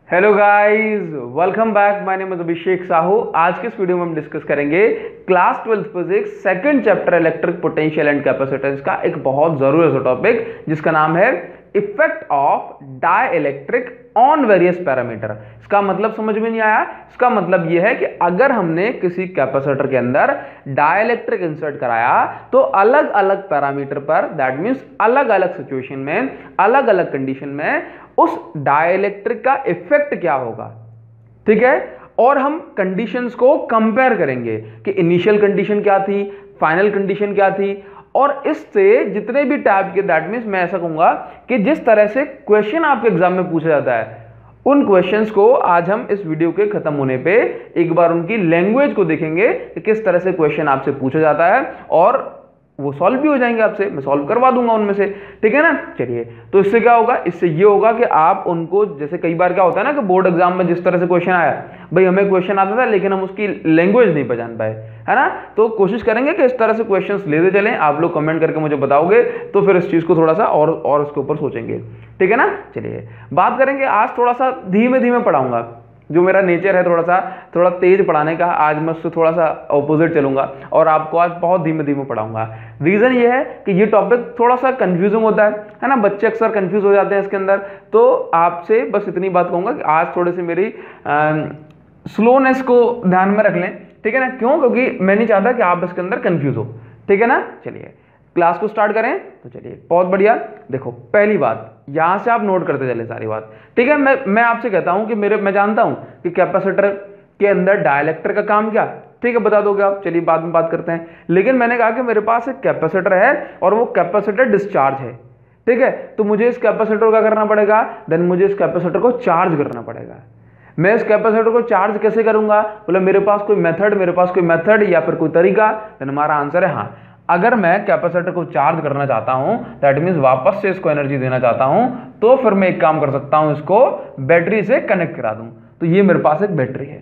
Hello guys, welcome back. My name is Abhishek Sahu. आज के इस वीडियो में हम डिस्कस करेंगे class 12 physics second chapter electric potential and capacitance का एक बहुत जरूरी सा टॉपिक जिसका नाम है effect of dielectric on various parameter. इसका मतलब समझ में नहीं आया? इसका मतलब यह है कि अगर हमने किसी कैपेसिटर के अंदर डाइलेक्ट्रिक इंसर्ट कराया तो अलग अलग पैरामीटर पर, दैट मींस अलग अलग सिचुएशन में, अलग अलग कंडीशन में उस डाइलेक्ट्रिक का इफेक्ट क्या होगा। ठीक है, और हम कंडीशंस को कंपेयर करेंगे कि इनिशियल कंडीशन क्या थी, फाइनल कंडीशन क्या थी, और इससे जितने भी टाइप के, दैट मींस मैं ऐसा कहूंगा कि जिस तरह से क्वेश्चन आपके एग्जाम में पूछा जाता है उन क्वेश्चंस को आज हम इस वीडियो के खत्म होने पे एक बार उनकी लैंग्वेज को देखेंगे कि किस तरह से क्वेश्चन आपसे पूछा जाता है और वो सॉल्व भी हो जाएंगे आपसे, मैं सॉल्व करवा दूंगा उनमें से। ठीक है ना। चलिए, तो इससे क्या होगा? इससे ये होगा कि आप उनको, जैसे कई बार क्या होता है ना कि बोर्ड एग्जाम में जिस तरह से क्वेश्चन आया, भाई हमें क्वेश्चन आता था लेकिन हम उसकी लैंग्वेज नहीं पहचान पाए, है ना। तो कोशिश करेंगे कि इस तरह से क्वेश्चंस लेते चलें। आप लोग कमेंट करके मुझे बताओगे तो फिर इस चीज को थोड़ा सा और उसके ऊपर सोचेंगे। ठीक है ना। चलिए बात करेंगे। आज थोड़ा सा धीमे धीमे पढ़ाऊंगा, जो मेरा नेचर है थोड़ा तेज पढ़ाने का। आज मैं उससे थोड़ा सा ऑपोजिट चलूंगा और आपको आज बहुत धीमे धीमे पढ़ाऊंगा। रीजन ये है कि ये टॉपिक थोड़ा सा कंफ्यूजिंग होता है ना। बच्चे अक्सर कंफ्यूज हो जाते हैं इसके अंदर। तो आपसे बस इतनी बात कहूंगा कि आज थोड़ी सी मेरी स्लोनेस को ध्यान में रख लें। ठीक है ना। क्यों? क्योंकि मैं नहीं चाहता कि आप इसके अंदर कंफ्यूज हो। ठीक है ना। चलिए क्लास को स्टार्ट करें। तो चलिए, बहुत बढ़िया। देखो, पहली बात यहां से आप नोट करते चले सारी बात। ठीक है। मैं आपसे कहता हूं कि मैं जानता हूं कि कैपेसिटर के अंदर डाइलेक्ट्रिक का काम क्या। ठीक है, बता दोगे आप। चलिए बाद में बात करते हैं। लेकिन मैंने कहा कि मेरे पास एक कैपेसिटर है और वो कैपेसिटर डिस्चार्ज है। ठीक है, तो मुझे इस कैपेसिटर को क्या करना पड़ेगा? देन मुझे इस कैपेसिटर को चार्ज करना पड़ेगा। मैं इस कैपेसिटर को चार्ज कैसे करूंगा? बोले मेरे पास कोई मेथड या फिर कोई तरीका? देन हमारा आंसर है हाँ। अगर मैं कैपेसिटर को चार्ज करना चाहता हूं, दैट मींस वापस से इसको एनर्जी देना चाहता हूं, तो फिर मैं एक काम कर सकता हूं, इसको बैटरी से कनेक्ट करा दूं। तो ये मेरे पास एक बैटरी है।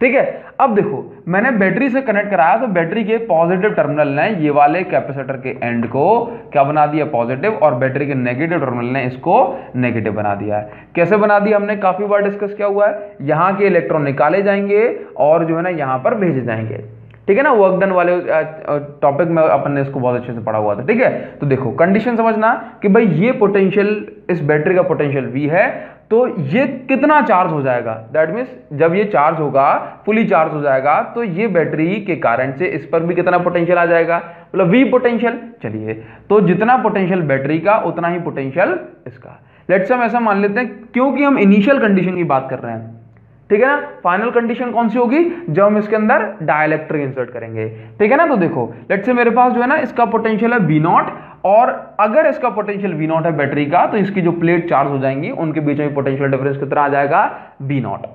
ठीक है। अब देखो, मैंने बैटरी से कनेक्ट कराया तो बैटरी के पॉजिटिव टर्मिनल ने ये वाले कैपेसिटर के एंड को क्या बना दिया? पॉजिटिव। और बैटरी के नेगेटिव टर्मिनल ने इसको नेगेटिव बना दिया है। कैसे बना दिया? हमने काफी बार डिस्कस किया हुआ है। यहां के इलेक्ट्रॉन निकाले जाएंगे और जो है ना यहां पर भेजे जाएंगे। ठीक है ना। वर्क डन वाले टॉपिक में अपन ने इसको बहुत अच्छे से पढ़ा हुआ था। ठीक है। तो देखो, कंडीशन समझना कि भाई ये पोटेंशियल, इस बैटरी का पोटेंशियल V है, तो ये कितना चार्ज हो जाएगा? दैट मींस जब ये चार्ज होगा, फुली चार्ज हो जाएगा, तो ये बैटरी के कारण से इस पर भी कितना पोटेंशियल आ जाएगा? मतलब V पोटेंशियल। चलिए, तो जितना पोटेंशियल बैटरी का उतना ही पोटेंशियल इसका। लेट्स से हम ऐसा मान लेते हैं, क्योंकि हम इनिशियल कंडीशन की बात कर रहे हैं। ठीक है ना। फाइनल कंडीशन कौन सी होगी? जब हम इसके अंदर डाइलेक्ट्रिक इंसर्ट करेंगे। ठीक है ना। तो देखो, लेट्स से मेरे पास जो है ना इसका पोटेंशियल है V0, और अगर इसका पोटेंशियल V0 है बैटरी का, तो इसकी जो प्लेट चार्ज हो जाएंगी उनके बीच में पोटेंशियल डिफरेंस कितना आ जाएगा? V0।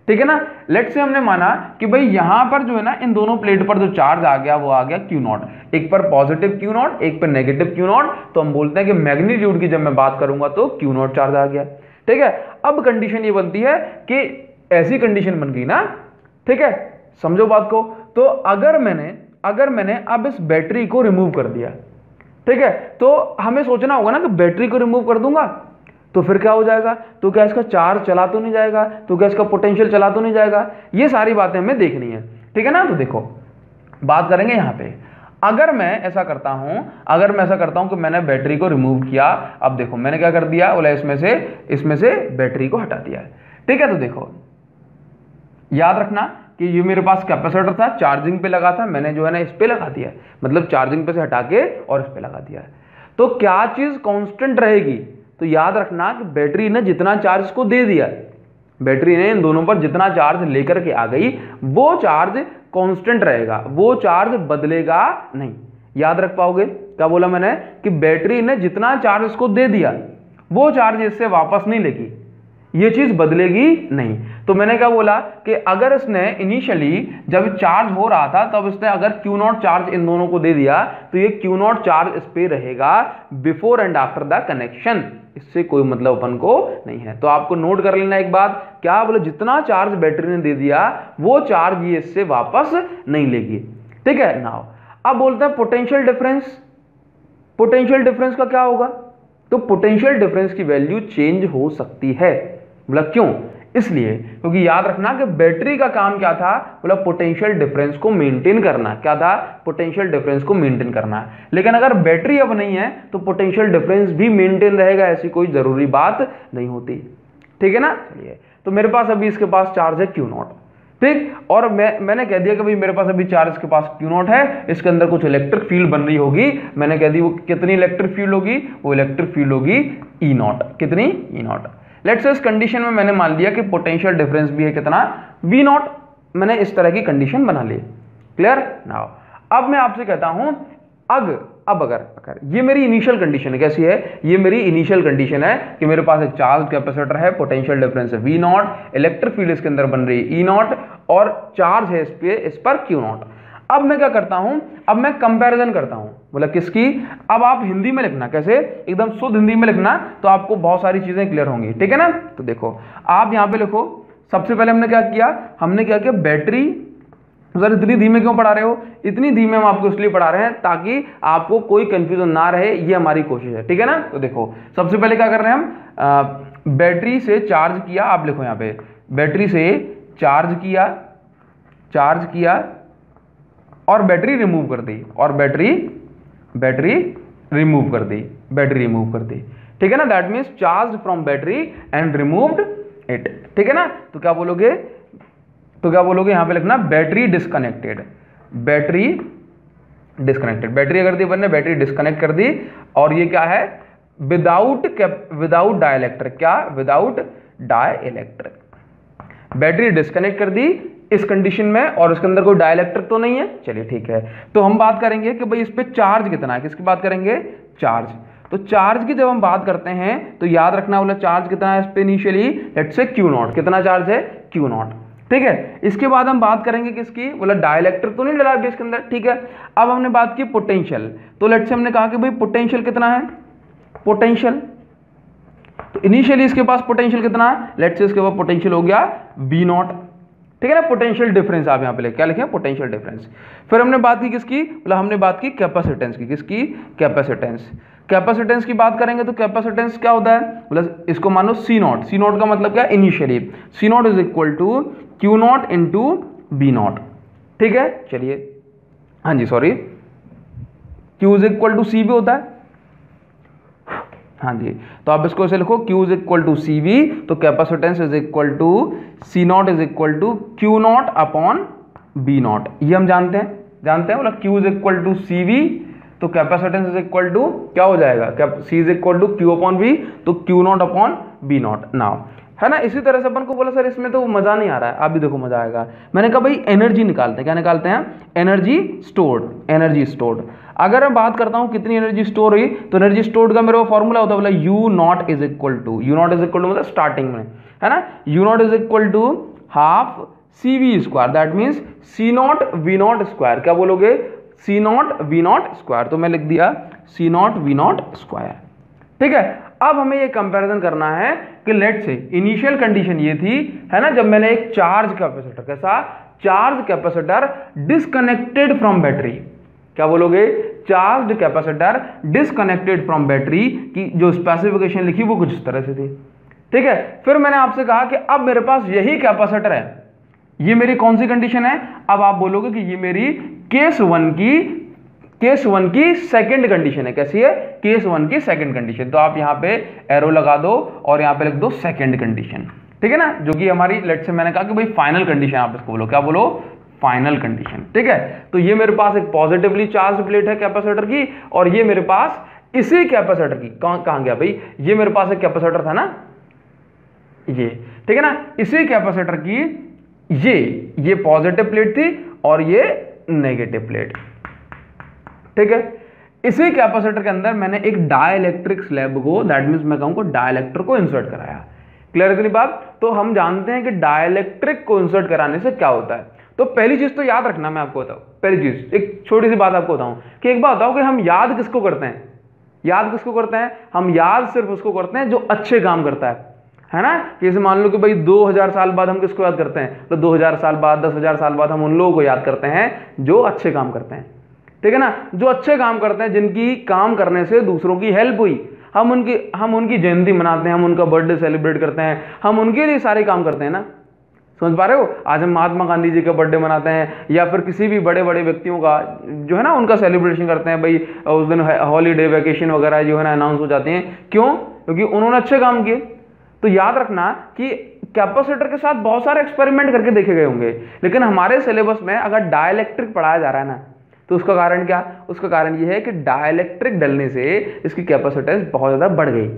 ठीक है ना। लेट्स से हमने माना कि भाई यहां पर जो है ना इन दोनों प्लेट पर जो चार्ज आ गया वो आ गया Q0। एक पर पॉजिटिव Q0, एक पर नेगेटिव Q0। तो हम बोलते हैं कि मैग्नीट्यूड की जब मैं बात करूंगा तो Q0 चार्ज आ गया। ठीक है। अब कंडीशन ये बनती है कि ऐसी कंडीशन बन गई ना। ठीक है, समझो बात को। तो अगर मैंने अब इस बैटरी को रिमूव कर दिया, ठीक है, तो हमें सोचना होगा ना कि बैटरी को रिमूव कर दूंगा तो फिर क्या हो जाएगा? तो क्या इसका चार्ज चला तो नहीं जाएगा? तो क्या इसका पोटेंशियल चला तो नहीं जाएगा? ये सारी बातें हमें देखनी है। ठीक है ना। तो देखो, बात करेंगे यहां पे। अगर मैं ऐसा करता हूं कि मैंने बैटरी को रिमूव किया, अब देखो मैंने क्या कर दिया? बोला इसमें से बैटरी को हटा दिया। ठीक है। तो देखो, याद रखना कि ये मेरे पास कैपेसिटर था, चार्जिंग पे लगा था, मैंने जो है ना इस पे लगा दिया, मतलब चार्जिंग पे से हटा के और इस पे लगा दिया। तो क्या चीज कांस्टेंट रहेगी? तो याद रखना कि बैटरी ने जितना चार्ज इसको दे दिया, बैटरी ने इन दोनों पर जितना चार्ज लेकर के आ गई, वो चार्ज कांस्टेंट रहेगा, वो चार्ज बदलेगा नहीं। याद रख पाओगे? क्या बोला मैंने? कि बैटरी ने जितना चार्ज इसको दे दिया वो चार्ज इससे वापस नहीं लेगी, ये चीज बदलेगी नहीं। तो मैंने क्या बोला कि अगर इसने इनिशियली जब चार्ज हो रहा था तब इसने अगर Q0 चार्ज इन दोनों को दे दिया, तो ये Q0 चार्ज इस पे रहेगा before and after the connection. इससे कोई मतलब अपन को नहीं है। तो आपको नोट कर लेना एक बात, क्या बोले? जितना चार्ज बैटरी ने दे दिया वो चार्ज ये इससे वापस नहीं लेगी। ठीक है। नाउ अब बोलते हैं पोटेंशियल डिफरेंस। पोटेंशियल डिफरेंस का क्या होगा? तो पोटेंशियल डिफरेंस की वैल्यू चेंज हो सकती है। मतलब क्यों? इसलिए क्योंकि याद रखना कि बैटरी का काम क्या था, मतलब पोटेंशियल डिफरेंस को मेंटेन करना। क्या था? पोटेंशियल डिफरेंस को मेंटेन करना। लेकिन अगर बैटरी अब नहीं है तो पोटेंशियल डिफरेंस भी मेंटेन रहेगा, ऐसी कोई जरूरी बात नहीं होती। ठीक है ना। चलिए, तो मेरे पास अभी इसके पास चार्ज है Q0, ठीक, और मैंने कह दिया कि भाई मेरे पास अभी चार्ज के पास Q0 है, इसके अंदर कुछ इलेक्ट्रिक फील्ड बन रही होगी। मैंने कह दी वो कितनी इलेक्ट्रिक फील्ड होगी, वो इलेक्ट्रिक फील्ड होगी E0। कितनी? E0। लेट्स से इस कंडीशन में मैंने मान लिया कि पोटेंशियल डिफरेंस भी है कितना, V0। मैंने इस तरह की कंडीशन बना ली। Clear now. अब मैं आपसे कहता हूं अब अगर ये मेरी इनिशियल कंडीशन है, कैसी है? ये मेरी इनिशियल कंडीशन है कि मेरे पास एक चार्ज कैपेसिटर है, पोटेंशियल डिफरेंस है V0, इलेक्ट्रिक फील्ड इसके अंदर बन रही है E0 और चार्ज है इस पर Q0। अब मैं क्या करता हूं, अब मैं कंपैरिजन करता हूं, मतलब किसकी? अब आप हिंदी में लिखना, कैसे? एकदम शुद्ध हिंदी में लिखना, तो आपको बहुत सारी चीजें क्लियर होंगी। ठीक है ना। तो देखो आप यहां पे लिखो, सबसे पहले हमने क्या किया, हमने क्या किया, बैटरी। सर इतनी धीमे क्यों पढ़ा रहे हो? इतनी धीमे हम आपको इसलिए पढ़ा रहे हैं ताकि आपको कोई कंफ्यूजन ना रहे, ये हमारी कोशिश है। ठीक है ना। तो देखो सबसे पहले क्या कर रहे हैं हम, बैटरी से चार्ज किया। आप लिखो यहाँ पे, बैटरी से चार्ज किया और बैटरी रिमूव कर दी, और बैटरी रिमूव कर दी। ठीक है ना। That means charge from battery and removed it. ठीक है ना। तो क्या बोलोगे यहां पे लिखना बैटरी डिस्कनेक्टेड। बैटरी अगर दी बनने, बैटरी डिस्कनेक्ट कर दी, और ये क्या है, विदाउट डाइलेक्ट्रिक। क्या? Without dielectric. बैटरी डिस्कनेक्ट कर दी इस कंडीशन में, और इसके अंदर कोई डाइलेक्ट्रिक तो नहीं है। चलिए ठीक है, तो हम बात करेंगे कि भाई इस पे चार्ज कितना है। किसकी बात करेंगे? चार्ज। तो चार्ज की जब हम बात करते हैं तो याद रखना, बोला चार्ज कितना है इस पे इनिशियली, लेट्स से Q0। कितना चार्ज है? Q0। ठीक है। इसके बाद हम बात करेंगे किसकी, बोला डाइलेक्ट्रिक तो नहीं डला अभी इसके अंदर। ठीक है। अब हमने बात की पोटेंशियल, तो लेट्स से हमने कहा कि भाई पोटेंशियल कितना है, पोटेंशियल। तो इनिशियली इसके पास पोटेंशियल कितना है, लेट्स से इसके पास पोटेंशियल हो गया V0। ठीक है ना। पोटेंशियल डिफरेंस आप यहां पे क्या लिखें, पोटेंशियल डिफरेंस। फिर हमने बात की किसकी, बोला हमने बात की कैपेसिटेंस की। किसकी? कैपेसिटेंस की बात करेंगे तो कैपेसिटेंस क्या होता है, बोला इसको मानो C0 का मतलब क्या, initially C0 is equal to Q0 into V0। ठीक है। चलिए, हाँ जी sorry, Q is equal to C भी होता है। हाँ जी, तो आप इसको ऐसे लिखो, Q is equal to CV, तो capacitance is equal to C0 is equal to Q0 upon V0। ये हम जानते हैं बोला Q is equal to CV, तो कैपेसिटेंस इज इक्वल टू क्या हो जाएगा, C is equal to Q upon V, तो Q0 अपॉन V0 नाउ, है ना। इसी तरह से अपन को बोला सर इसमें तो मजा नहीं आ रहा है, आप भी देखो मजा आएगा। मैंने कहा भाई एनर्जी निकालते हैं, क्या निकालते हैं, एनर्जी स्टोर्ड। अगर मैं बात करता हूं कितनी एनर्जी स्टोर हुई, तो एनर्जी स्टोर्ड का मेरा फॉर्मूला होता है बोला U0 इज इक्वल टू मतलब स्टार्टिंग में, है ना, U0 is equal to half CV square, that means C0 V0 square. क्या बोलोगे, C0 V0 स्क्वायर, तो मैं लिख दिया C0 V0 स्क्वायर। ठीक है। अब हमें ये कंपैरिजन करना है कि लेट से इनिशियल कंडीशन ये थी, है ना, जब मैंने एक चार्ज कैपेसिटर, कैसा charge capacitor disconnected from battery, क्या बोलोगे, charge capacitor disconnected from battery की जो स्पेसिफिकेशन लिखी वो कुछ इस तरह से थी। ठीक है। फिर मैंने आपसे कहा कि अब मेरे पास यही कैपेसिटर है, ये मेरी कौन सी कंडीशन है, अब आप बोलोगे कि ये मेरी केस वन की सेकंड कंडीशन है। कैसी है, केस 1 की सेकंड कंडीशन। तो आप यहां पे एरो लगा दो और यहां पे लिख दो सेकंड कंडीशन। ठीक है ना, जो कि हमारी लेट से मैंने कहा कि भाई फाइनल कंडीशन, आप इसको बोलो, क्या बोलो, फाइनल कंडीशन। ठीक है। तो ये मेरे पास एक पॉजिटिवली चार्ज प्लेट है कैपेसिटर की, और ये मेरे पास इसी कैपेसिटर की, कहां गया भाई, ये मेरे पास एक कैपेसिटर था ना, ये, ठीक है ना, इसी कैपेसिटर की ये पॉजिटिव प्लेट थी और ये नेगेटिव प्लेट। ठीक है। इसी कैपेसिटर के अंदर मैंने एक डाइलेक्ट्रिक स्लैब को, दैट मींस मैं कहूंगा डाइलेक्ट्रिक को इंसर्ट कराया। क्लियर इतनी बात। तो हम जानते हैं कि डाइलेक्ट्रिक को इंसर्ट कराने से क्या होता है। तो पहली चीज तो याद रखना, मैं आपको बताऊं, पहली चीज एक छोटी सी बात आपको बताऊं कि एक बात बताओ कि हम याद किसको करते हैं, हम याद सिर्फ उसको करते हैं जो अच्छे काम करता है ना। जैसे मान लो कि भाई 2000 साल बाद हम किसको याद करते हैं, तो 2000 साल बाद, 10,000 साल बाद हम उन लोगों को याद करते हैं जो अच्छे काम करते हैं। ठीक है ना, जो अच्छे काम करते हैं, जिनकी काम करने से दूसरों की हेल्प हुई। हम उनकी जयंती मनाते हैं, हम उनका बर्थडे सेलिब्रेट करते हैं, हम उनके लिए सारे काम करते हैं ना। समझ पा रहे हो? आज हम महात्मा गांधी जी का बर्थडे मनाते हैं या फिर किसी भी बड़े बड़े व्यक्तियों का जो है ना उनका सेलिब्रेशन करते हैं। भाई उस दिन हॉलीडे वैकेशन वगैरह जो है ना अनाउंस हो जाते हैं। क्यों? क्योंकि उन्होंने अच्छे काम किए। तो याद रखना कि कैपेसिटर के साथ बहुत सारे एक्सपेरिमेंट करके देखे गए होंगे, लेकिन हमारे सिलेबस में अगर डाइलेक्ट्रिक पढ़ाया जा रहा है ना, तो उसका कारण क्या? उसका कारण यह है कि डाइलेक्ट्रिक डलने से इसकी कैपेसिटेंस बहुत ज़्यादा बढ़ गई।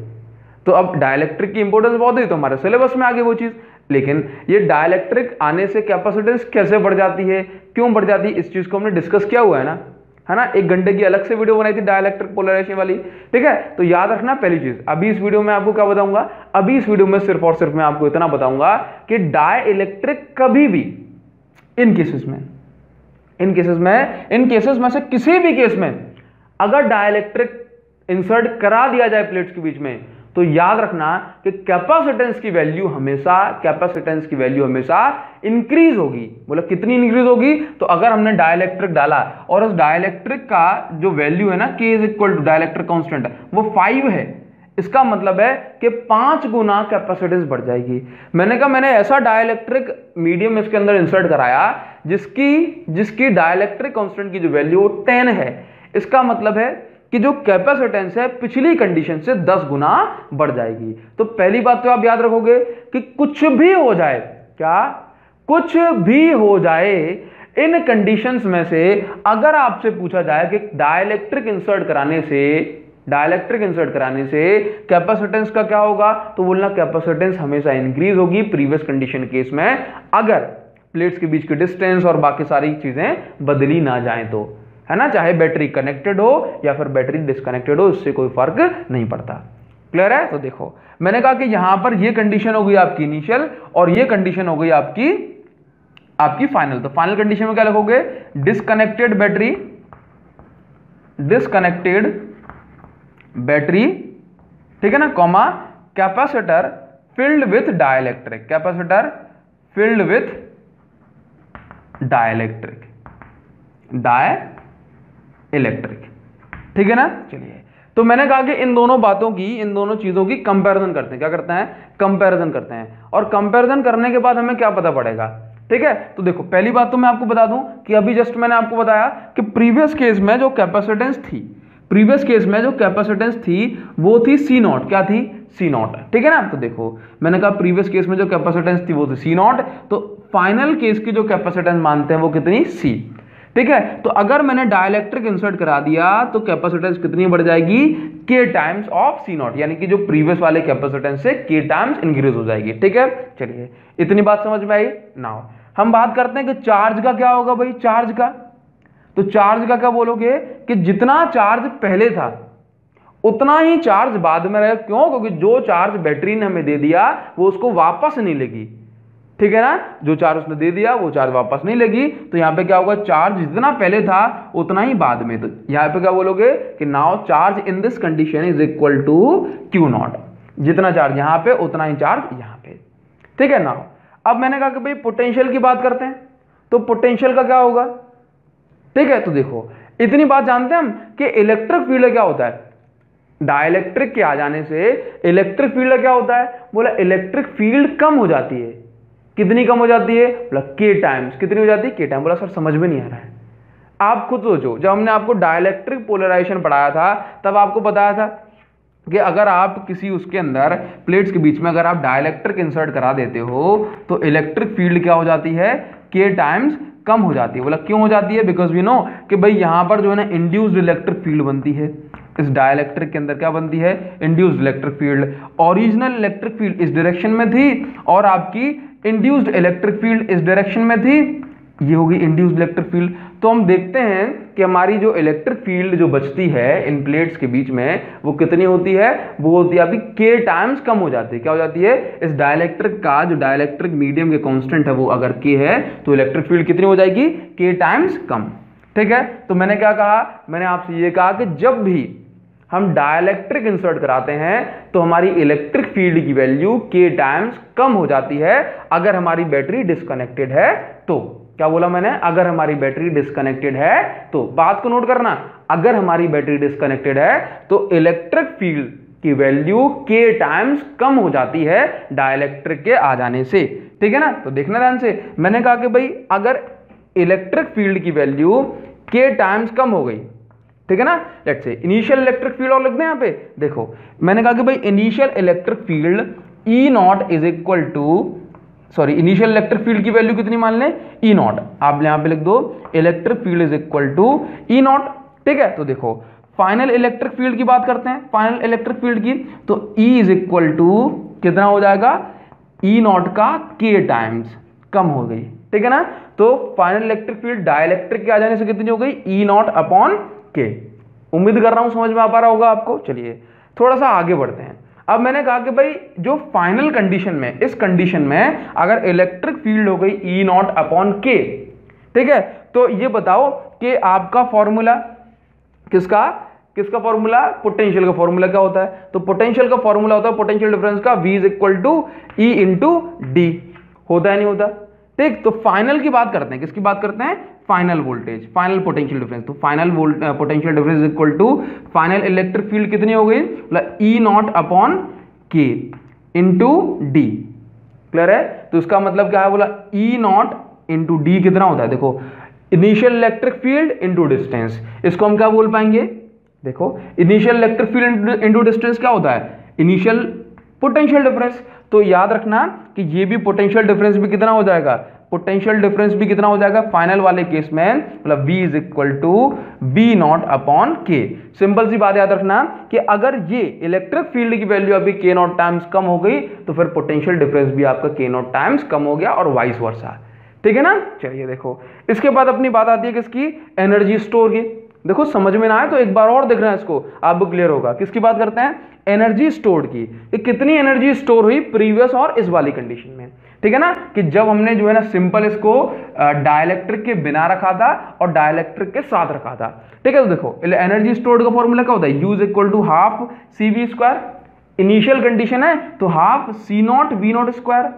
तो अब डाइलेक्ट्रिक की इंपॉर्टेंस बहुत हुई तो हमारे सिलेबस में आ गई वो चीज़। लेकिन ये डाइलेक्ट्रिक आने से कैपेसिटेंस कैसे बढ़ जाती है, क्यों बढ़ जाती है, इस चीज़ को हमने डिस्कस किया हुआ है ना। 1 घंटे की अलग से वीडियो बनाई थी डाइलेक्ट्रिक पोलराइजेशन वाली, ठीक है। तो याद रखना पहली चीज़, अभी इस वीडियो में आपको क्या बताऊंगा, अभी इस वीडियो में सिर्फ और सिर्फ मैं आपको इतना बताऊंगा कि डाइलेक्ट्रिक कभी भी इन केसेस में से किसी भी केस में अगर डाइलेक्ट्रिक इंसर्ट करा दिया जाए प्लेट्स के बीच में, तो याद रखना कि कैपेसिटेंस की वैल्यू हमेशा इंक्रीज होगी। बोला कितनी इंक्रीज होगी? तो अगर हमने डाइलेक्ट्रिक डाला और उस डाइलेक्ट्रिक का जो वैल्यू है ना K is equal to dielectric constant वो 5 है, इसका मतलब है कि 5 गुना कैपेसिटेंस बढ़ जाएगी। मैंने कहा मैंने ऐसा डाइलेक्ट्रिक मीडियम इसके अंदर इंसर्ट कराया जिसकी डाइलेक्ट्रिक कांस्टेंट की जो वैल्यू 10 है। इसका मतलब है कि जो कैपेसिटेंस है पिछली कंडीशन से 10 गुना बढ़ जाएगी। तो पहली बात तो आप याद रखोगे कि कुछ भी हो जाए, क्या कुछ भी हो जाए इन कंडीशंस में से अगर आपसे पूछा जाए कि डाइलेक्ट्रिक इंसर्ट कराने से कैपेसिटेंस का क्या होगा, तो बोलना कैपेसिटेंस हमेशा इंक्रीज होगी प्रीवियस कंडीशन केस में, अगर प्लेट्स के बीच की डिस्टेंस और बाकी सारी चीजें बदली ना जाएं तो, है ना। चाहे बैटरी कनेक्टेड हो या फिर बैटरी डिस्कनेक्टेड हो, इससे कोई फर्क नहीं पड़ता। क्लियर है? तो देखो मैंने कहा कि यहां पर ये कंडीशन हो गई आपकी इनिशियल और ये कंडीशन हो गई आपकी फाइनल। तो फाइनल कंडीशन में क्या लिखोगे? डिस्कनेक्टेड बैटरी, ठीक है ना, comma capacitor filled with dielectric, electric, ठीक है ना। चलिए, तो मैंने कहा कि इन दोनों चीजों की कंपैरिजन करते हैं। क्या करते हैं? कंपैरिजन करते हैं। और कंपैरिजन करने के बाद हमें क्या पता पड़ेगा, ठीक है। तो देखो पहली बात तो मैं आपको बता दूं कि अभी जस्ट मैंने आपको बताया कि प्रीवियस केस में जो कैपेसिटेंस थी वो थी C0। क्या थी? C0, ठीक है ना। तो देखो मैंने कहा प्रीवियस केस में जो कैपेसिटेंस थी वो थी C0, तो फाइनल केस की जो कैपेसिटेंस मानते हैं वो कितनी? C, ठीक है। तो अगर मैंने डाइलेक्ट्रिक इंसर्ट करा दिया तो कैपेसिटेंस कितनी बढ़ जाएगी? K टाइम्स ऑफ C0, यानी कि जो प्रीवियस वाले कैपेसिटेंस से K टाइम्स इंक्रीज हो जाएगी, ठीक है। चलिए इतनी बात समझ में आई। नाउ हम बात करते हैं कि चार्ज का क्या होगा भाई, चार्ज का। तो चार्ज का क्या बोलोगे कि जितना चार्ज पहले था उतना ही चार्ज बाद में रहेगा। क्यों? क्योंकि जो चार्ज बैटरी ने हमें दे दिया वो उसको वापस नहीं लेगी, ठीक है ना। जो चार्ज उसने दे दिया वो चार्ज वापस नहीं लेगी। तो यहां पे क्या होगा? चार्ज जितना पहले था उतना ही बाद में। तो यहां पे क्या बोलोगे कि now charge in this condition is equal to Q0, जितना चार्ज यहां पे उतना ही चार्ज यहां पे, ठीक है। नाउ अब मैंने कहा कि भाई पोटेंशियल की बात करते हैं, तो पोटेंशियल का क्या होगा, ठीक है। तो देखो इतनी बात जानते हैं हम कि इलेक्ट्रिक फील्ड क्या होता है। डाइलेक्ट्रिक के आ जाने से इलेक्ट्रिक फील्ड क्या होता है? बोला इलेक्ट्रिक फील्ड कम हो जाती है। कितनी कम हो जाती है? बोला K टाइम्स। कितनी हो जाती है? K time. बोला सर समझ में नहीं आ रहा है। आप खुद सोचो, जब हमने आपको डाइलेक्ट्रिक पोलराइजेशन पढ़ाया था तब आपको बताया था कि अगर आप किसी उसके अंदर प्लेट्स के बीच में अगर आप डाइलेक्ट्रिक इंसर्ट करा देते हो तो इलेक्ट्रिक फील्ड क्या हो जाती है? K टाइम्स कम हो जाती है। बोला क्यों हो जाती है? बिकॉज वी नो कि भाई यहां पर जो है ना इंड्यूस्ड इलेक्ट्रिक फील्ड बनती है। इस डाइलेक्ट्रिक के अंदर क्या बनती है? Induced electric field. Original electric field इस डायरेक्शन में थी और आपकी इंड्यूस्ड इलेक्ट्रिक फील्ड इस डायरेक्शन में थी, ये होगी इंड्यूस्ड इलेक्ट्रिक फील्ड। तो हम देखते हैं कि हमारी जो इलेक्ट्रिक फील्ड जो बचती है इन प्लेट्स के बीच में वो कितनी होती है? वो होती है अभी K टाइम्स कम हो जाती है। क्या हो जाती है? इस डाइलेक्ट्रिक का जो डाइलेक्ट्रिक मीडियम के कांस्टेंट है वो अगर K है तो इलेक्ट्रिक फील्ड कितनी हो जाएगी? K टाइम्स कम, ठीक है। तो मैंने क्या कहा? मैंने आपसे ये कहा कि जब भी हम डाइलेक्ट्रिक इंसर्ट कराते हैं तो हमारी इलेक्ट्रिक फील्ड की वैल्यू K टाइम्स कम हो जाती है अगर हमारी बैटरी डिस्कनेक्टेड है तो। क्या बोला मैंने? अगर हमारी बैटरी डिस्कनेक्टेड है तो। बात को नोट करना, अगर हमारी बैटरी डिस्कनेक्टेड है तो इलेक्ट्रिक फील्ड की वैल्यू k टाइम्स कम हो जाती है डाइलेक्ट्रिक के आ जाने से। ठीक है ना, तो देखना ध्यान से, मैंने कहा कि भाई अगर इलेक्ट्रिक फील्ड की वैल्यू k टाइम्स कम हो गई, ठीक है ना, let's say initial electric field और लिख दें यहाँ पे। देखो मैंने कहा कि भाई initial electric field E naught is equal to, sorry initial electric field की वैल्यू कितनी मान लें, ई नॉट, आप यहाँ पे लिख दो electric field is equal to E naught. ठीक है, तो देखो फाइनल इलेक्ट्रिक फील्ड की बात करते हैं, फाइनल इलेक्ट्रिक फील्ड की, तो ई इज इक्वल टू कितना हो जाएगा, ई नॉट का k टाइम्स कम हो गई। ठीक है ना, तो फाइनल इलेक्ट्रिक फील्ड डाइलेक्ट्रिक के आ जाने से कितनी हो गई, ई नॉट अपॉन k। उम्मीद कर रहा हूं समझ में आ पा रहा होगा आपको। चलिए थोड़ा सा आगे बढ़ते हैं। अब मैंने कहा कि भाई जो फाइनल कंडीशन में, इस कंडीशन में अगर इलेक्ट्रिक फील्ड हो गई ई नॉट अपॉन k, ठीक है, तो ये बताओ कि आपका फॉर्मूला किसका फॉर्मूला, पोटेंशियल का फॉर्मूला क्या होता है, तो पोटेंशियल का फॉर्मूला होता है पोटेंशियल डिफरेंस का V is equal to E into D, होता है नहीं होता। ठीक, तो फाइनल की बात करते हैं, किसकी बात करते हैं, final voltage, final potential difference, तो final potential difference is equal to final electric field कितनी हो गई, मतलब E not upon K into D. Clear है, तो इसका मतलब क्या है, बोला ई नॉट इंटू डी कितना होता है, देखो initial electric field into distance, इसको हम क्या बोल पाएंगे, देखो initial electric field into distance क्या होता है, इनिशियल पोटेंशियल डिफरेंस। तो याद रखना कि ये भी पोटेंशियल डिफरेंस भी कितना हो जाएगा, पोटेंशियल डिफरेंस भी कितना हो जाएगा फाइनल वाले केस में, मतलब V is equal to V not upon K. Simple सी बात याद रखना कि अगर ये इलेक्ट्रिक फील्ड की वैल्यू अभी k नॉट टाइम्स कम हो गई तो फिर पोटेंशियल डिफरेंस भी आपका k नॉट टाइम्स कम हो गया और वाइस वर्सा। ठीक है ना, चलिए देखो इसके बाद अपनी बात आती है किसकी, एनर्जी स्टोर की। देखो समझ में ना आए तो एक बार और देखना है इसको, आपको क्लियर होगा। किसकी बात करते हैं, एनर्जी स्टोर्ड की, कि कितनी एनर्जी स्टोर हुई प्रीवियस और इस वाली कंडीशन में। ठीक है ना, कि जब हमने जो है ना सिंपल इसको डाइलेक्ट्रिक के बिना रखा था और डाइलेक्ट्रिक के साथ रखा था। ठीक है, तो देखो एनर्जी स्टोर्ड का फॉर्मूला क्या होता है, U is equal to half C V square, initial condition है तो half C not V not square.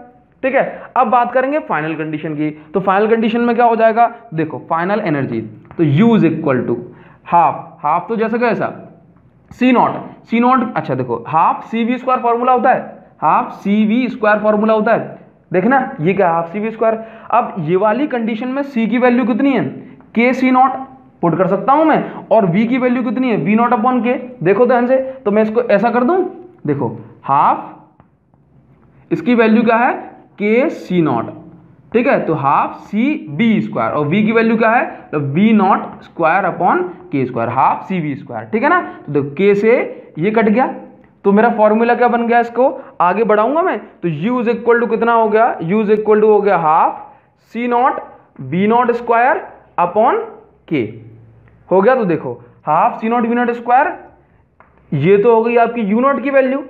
ठीक है, अब बात करेंगे फाइनल कंडीशन की, तो फाइनल कंडीशन में क्या हो जाएगा, देखो फाइनल एनर्जी, तो U is equal to half तो जैसा कैसा सी नॉट, अच्छा देखो half C V square formula होता है, half C V square formula होता है, देखना ये क्या हाफ सी वी स्क्वायर। अब ये वाली कंडीशन में C की वैल्यू कितनी है, के सी नॉट पुट कर सकता हूं मैं, और V की वैल्यू कितनी है, वी नॉट अपॉन के। देखो ध्यान से, तो मैं इसको ऐसा कर दूं, देखो हाफ, इसकी वैल्यू क्या है, के सी नॉट, ठीक है, तो हाफ सी बी स्क्वायर, और V की वैल्यू क्या है, तो V not square upon K square, half C V square. ठीक है ना, तो देखो के से ये कट गया, तो मेरा फॉर्मूला क्या बन गया, इसको आगे बढ़ाऊंगा मैं, तो U इज इक्वल टू कितना हो गया, U इज इक्वल टू हो गया half C not V not square upon K, हो गया। तो देखो half C not V not square, ये तो हो गई आपकी U नॉट की वैल्यू,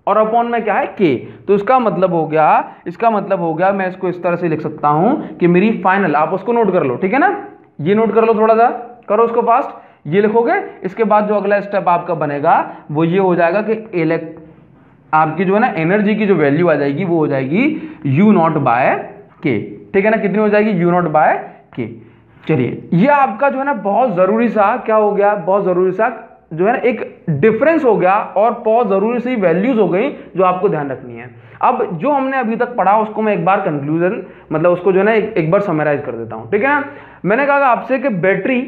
और अपॉन में क्या है के, तो इसका मतलब हो गया, मैं इसको इस तरह से लिख सकता हूं कि मेरी फाइनल, आप उसको नोट कर लो, ठीक है ना, ये नोट कर लो, थोड़ा सा करो उसको फास्ट, ये लिखोगे, इसके बाद जो अगला स्टेप आपका बनेगा वो ये हो जाएगा कि आपकी जो है ना एनर्जी की जो वैल्यू आ जाएगी वो हो जाएगी U नॉट बाय के। ठीक है ना, कितनी हो जाएगी, U नॉट बाय के। चलिए ये आपका जो है ना बहुत जरूरी सा क्या हो गया, बहुत जरूरी सा जो है ना एक डिफरेंस हो गया और बहुत जरूरी सी वैल्यूज हो गई जो आपको ध्यान रखनी है। अब जो हमने अभी तक पढ़ा उसको मैं एक बार कंक्लूजन, मतलब उसको जो है ना एक बार समराइज कर देता हूं। ठीक है ना, मैंने कहा आपसे कि बैटरी